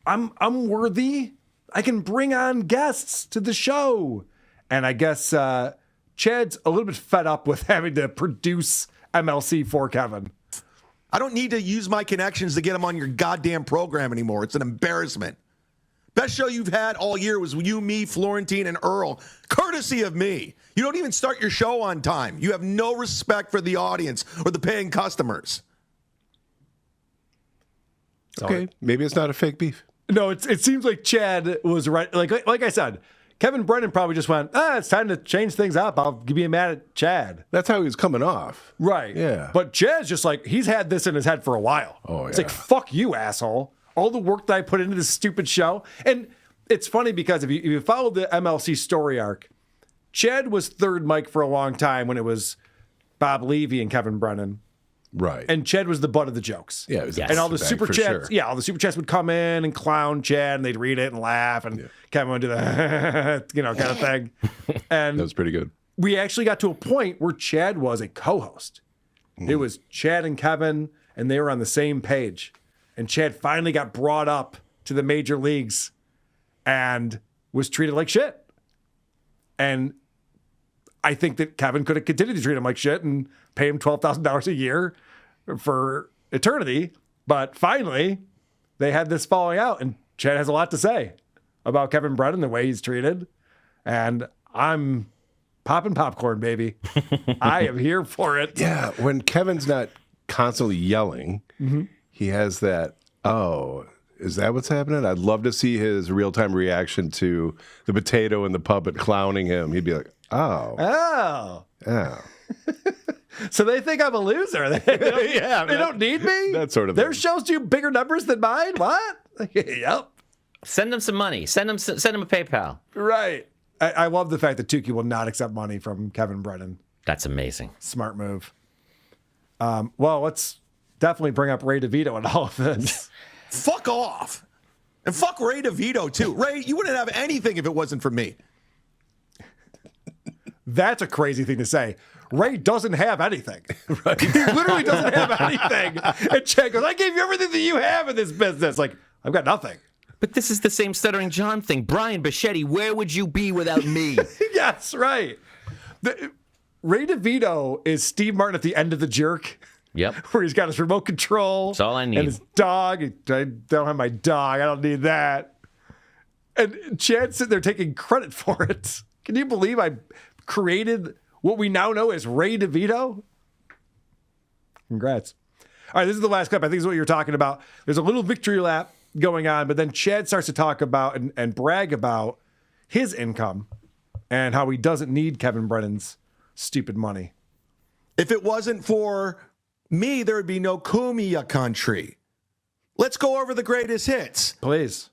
[SPEAKER 2] I'm worthy. I can bring on guests to the show. And I guess Chad's a little bit fed up with having to produce MLC for Kevin.
[SPEAKER 4] I don't need to use my connections to get them on your goddamn program anymore. It's an embarrassment. Best show you've had all year was you, me, Florentine, and Earl, courtesy of me. You don't even start your show on time. You have no respect for the audience or the paying customers.
[SPEAKER 5] Okay, maybe it's not a fake beef.
[SPEAKER 2] No, it seems like Chad was right. Like I said, Kevin Brennan probably just went, it's time to change things up. I'll be mad at Chad.
[SPEAKER 5] That's how he was coming off.
[SPEAKER 2] Right.
[SPEAKER 5] Yeah.
[SPEAKER 2] But Chad's just like, he's had this in his head for a while.
[SPEAKER 5] Oh,
[SPEAKER 2] It's
[SPEAKER 5] yeah.
[SPEAKER 2] like, fuck you, asshole. All the work that I put into this stupid show. And it's funny because if you follow the MLC story arc, Chad was third mic for a long time when it was Bob Levy and Kevin Brennan.
[SPEAKER 5] Right.
[SPEAKER 2] And Chad was the butt of the jokes.
[SPEAKER 5] Yeah, it was
[SPEAKER 6] Yes.
[SPEAKER 2] And all the
[SPEAKER 5] bag
[SPEAKER 2] super
[SPEAKER 5] for
[SPEAKER 2] chats,
[SPEAKER 5] sure.
[SPEAKER 2] all the super chats would come in and clown Chad, and they'd read it and laugh, and Kevin would do the, kind of thing. And
[SPEAKER 5] That was pretty good.
[SPEAKER 2] we actually got to a point where Chad was a co-host. It was Chad and Kevin, and they were on the same page. And Chad finally got brought up to the major leagues and was treated like shit. And I think that Kevin could have continued to treat him like shit and pay him $12,000 a year for eternity. But finally, they had this falling out, and Chad has a lot to say about Kevin Brennan, the way he's treated. And I'm popping popcorn, baby. I am here for it.
[SPEAKER 5] Yeah, when Kevin's not constantly yelling, he has that, is that what's happening? I'd love to see his real-time reaction to the potato and the puppet clowning him. He'd be like,
[SPEAKER 2] Oh.
[SPEAKER 5] oh.
[SPEAKER 2] So they think I'm a loser. They don't need me?
[SPEAKER 5] That sort of
[SPEAKER 2] Their
[SPEAKER 5] thing.
[SPEAKER 2] shows do bigger numbers than mine? What? Yep.
[SPEAKER 6] Send them some money. Send them a PayPal.
[SPEAKER 2] Right. I love the fact that Tukey will not accept money from Kevin Brennan.
[SPEAKER 6] That's amazing.
[SPEAKER 2] Smart move. Well, let's definitely bring up Ray DeVito and all of this.
[SPEAKER 4] Fuck off. And fuck Ray DeVito, too. Ray, you wouldn't have anything if it wasn't for me.
[SPEAKER 2] That's a crazy thing to say. Ray doesn't have anything. Right. He literally doesn't have anything. And Chad goes, I gave you everything that you have in this business. Like, I've got nothing.
[SPEAKER 6] But this is the same Stuttering John thing. Brian Bichetti, where would you be without me?
[SPEAKER 2] Yes, right. Ray DeVito is Steve Martin at the end of The Jerk.
[SPEAKER 6] Yep.
[SPEAKER 2] Where he's got his remote control.
[SPEAKER 6] That's all I need.
[SPEAKER 2] And his dog. I don't have my dog. I don't need that. And Chad's sitting there taking credit for it. Can you believe I created what we now know as Ray DeVito? Congrats. All right, this is the last clip. I think this is what you're talking about. There's a little victory lap going on, but then Chad starts to talk about and brag about his income and how he doesn't need Kevin Brennan's stupid money.
[SPEAKER 4] If it wasn't for me, there would be no Cumbia country. Let's go over the greatest hits.
[SPEAKER 2] Please.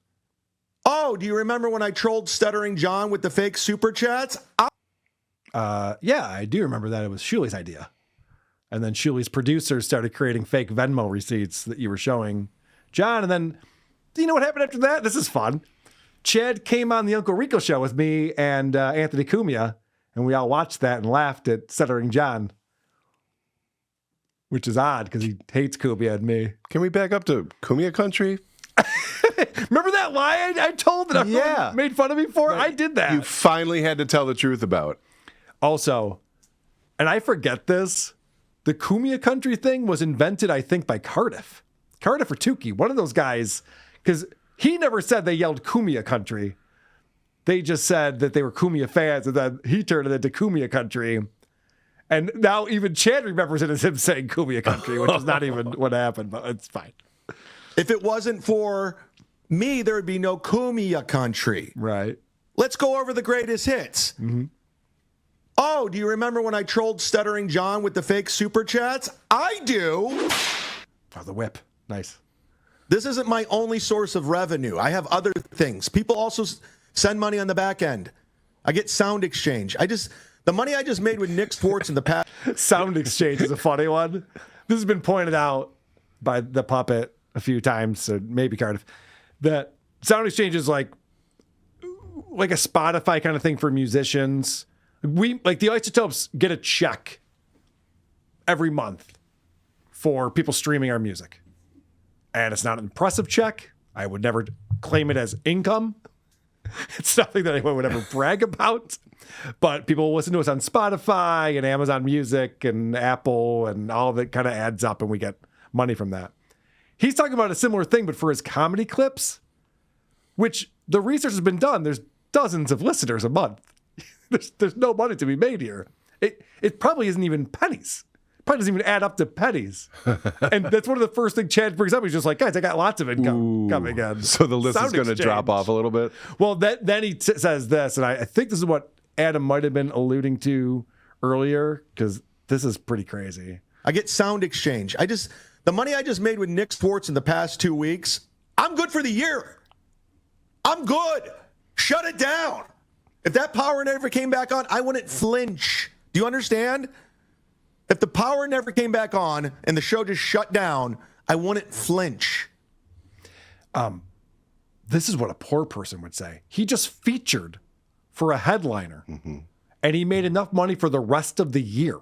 [SPEAKER 4] Oh, do you remember when I trolled Stuttering John with the fake super chats?
[SPEAKER 2] Yeah, I do remember that. It was Shuli's idea. And then Shuli's producers started creating fake Venmo receipts that you were showing John. And then, do you know what happened after that? This is fun. Chad came on the Uncle Rico show with me and Anthony Cumia, and we all watched that and laughed at Stuttering John, which is odd because he hates Cumia and me.
[SPEAKER 5] Can we back up to Cumia country?
[SPEAKER 2] Remember that lie I told that everyone made fun of me for? I did that.
[SPEAKER 5] You finally had to tell the truth about.
[SPEAKER 2] Also, and I forget this, the Cumia country thing was invented, I think, by Cardiff or Tukey, one of those guys, because he never said they yelled Cumia country. They just said that they were Cumia fans, and then he turned it into Cumia country. And now even Chad remembers it as him saying Cumia country, which is not even what happened, but it's fine.
[SPEAKER 4] If it wasn't for me, there would be no Cumbia country.
[SPEAKER 2] Right.
[SPEAKER 4] Let's go over the greatest hits. Mm-hmm. Oh, do you remember when I trolled Stuttering John with the fake super chats? I do.
[SPEAKER 2] Oh, the whip. Nice.
[SPEAKER 4] This isn't my only source of revenue. I have other things. People also send money on the back end. I get Sound Exchange. The money I just made with Nick Sports in the past.
[SPEAKER 2] Sound Exchange is a funny one. This has been pointed out by the puppet a few times, so maybe Cardiff, that Sound Exchange is like a Spotify kind of thing for musicians. We, like the Isotopes, get a check every month for people streaming our music. And it's not an impressive check. I would never claim it as income. It's nothing that anyone would ever brag about. But people listen to us on Spotify and Amazon Music and Apple, and all of it kind of adds up, and we get money from that. He's talking about a similar thing, but for his comedy clips, which the research has been done. There's dozens of listeners a month. There's no money to be made here. It probably isn't even pennies. It probably doesn't even add up to pennies. And that's one of the first things Chad brings up. He's just like, guys, I got lots of income coming in.
[SPEAKER 5] So the list
[SPEAKER 2] Sound
[SPEAKER 5] is going to
[SPEAKER 2] Exchange.
[SPEAKER 5] drop off a little bit?
[SPEAKER 2] Well, then he says this, and I think this is what Adam might have been alluding to earlier, because this is pretty crazy.
[SPEAKER 4] I get Sound Exchange. The money I just made with Nick Sports in the past 2 weeks, I'm good for the year. I'm good. Shut it down. If that power never came back on, I wouldn't flinch. Do you understand? If the power never came back on and the show just shut down, I wouldn't flinch.
[SPEAKER 2] This is what a poor person would say. He just featured for a headliner, and he made enough money for the rest of the year.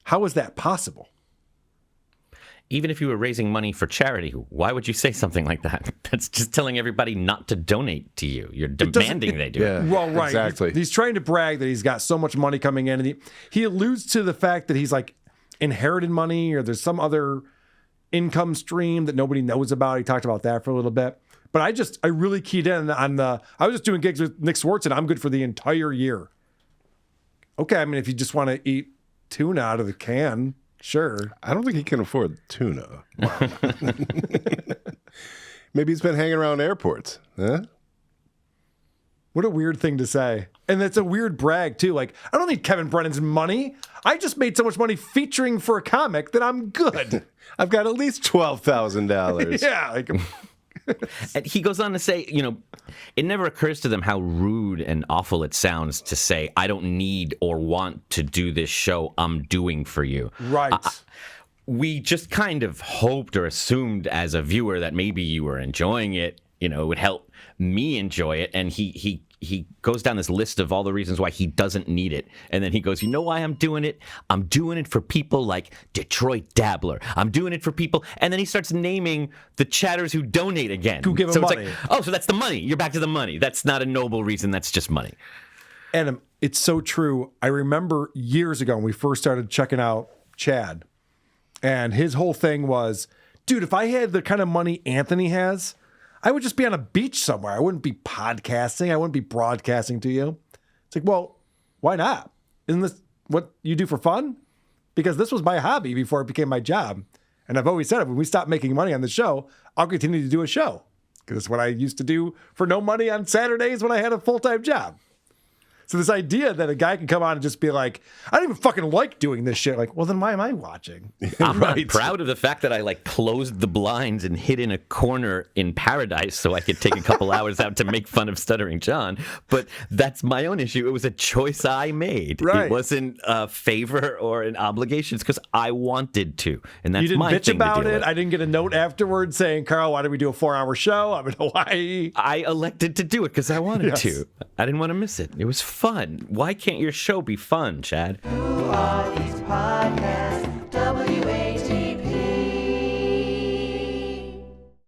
[SPEAKER 2] How is that possible?
[SPEAKER 6] Even if you were raising money for charity, why would you say something like that? That's just telling everybody not to donate to you. You're demanding they do it.
[SPEAKER 5] Yeah,
[SPEAKER 2] Well, right.
[SPEAKER 5] exactly.
[SPEAKER 2] He's trying to brag that he's got so much money coming in. And he alludes to the fact that he's like inherited money, or there's some other income stream that nobody knows about. He talked about that for a little bit. But I really keyed in on I was just doing gigs with Nick Swartz, and I'm good for the entire year. Okay, I mean, if you just want to eat tuna out of the can, sure.
[SPEAKER 5] I don't think he can afford tuna. Maybe he's been hanging around airports. Huh?
[SPEAKER 2] What a weird thing to say. And that's a weird brag, too. Like, I don't need Kevin Brennan's money. I just made so much money featuring for a comic that I'm good.
[SPEAKER 5] I've got at least $12,000.
[SPEAKER 2] Yeah. Like,
[SPEAKER 6] And he goes on to say, it never occurs to them how rude and awful it sounds to say, I don't need or want to do this show I'm doing for you.
[SPEAKER 2] right.
[SPEAKER 6] we just kind of hoped or assumed as a viewer that maybe you were enjoying it. You know, it would help me enjoy it. And he goes down this list of all the reasons why he doesn't need it. And then he goes, you know why I'm doing it? I'm doing it for people like Detroit Dabbler. I'm doing it for people. And then he starts naming the chatters who donate again.
[SPEAKER 2] Who give him
[SPEAKER 6] so
[SPEAKER 2] money.
[SPEAKER 6] It's like, oh, so that's the money. You're back to the money. That's not a noble reason. That's just money.
[SPEAKER 2] And it's so true. I remember years ago when we first started checking out Chad, and his whole thing was, dude, if I had the kind of money Anthony has, I would just be on a beach somewhere. I wouldn't be podcasting. I wouldn't be broadcasting to you. It's like, well, why not? Isn't this what you do for fun? Because this was my hobby before it became my job. And I've always said it, when we stop making money on the show, I'll continue to do a show. Because it's what I used to do for no money on Saturdays when I had a full-time job. So this idea that a guy can come on and just be like, I don't even fucking like doing this shit. Like, well, then why am I watching?
[SPEAKER 6] I'm not proud of the fact that I like closed the blinds and hid in a corner in paradise so I could take a couple hours out to make fun of Stuttering John. But that's my own issue. It was a choice I made.
[SPEAKER 2] Right.
[SPEAKER 6] It wasn't a favor or an obligation. It's because I wanted to. And that's
[SPEAKER 2] You didn't
[SPEAKER 6] my
[SPEAKER 2] bitch
[SPEAKER 6] thing to
[SPEAKER 2] about
[SPEAKER 6] deal
[SPEAKER 2] it.
[SPEAKER 6] with.
[SPEAKER 2] I didn't get a note afterwards saying, Carl, why did we do a 4-hour show? I'm in Hawaii.
[SPEAKER 6] I elected to do it because I wanted
[SPEAKER 2] Yes.
[SPEAKER 6] to. I didn't want to miss it. It was fun. Why can't your show be fun, Chad?
[SPEAKER 1] Who are these podcasts?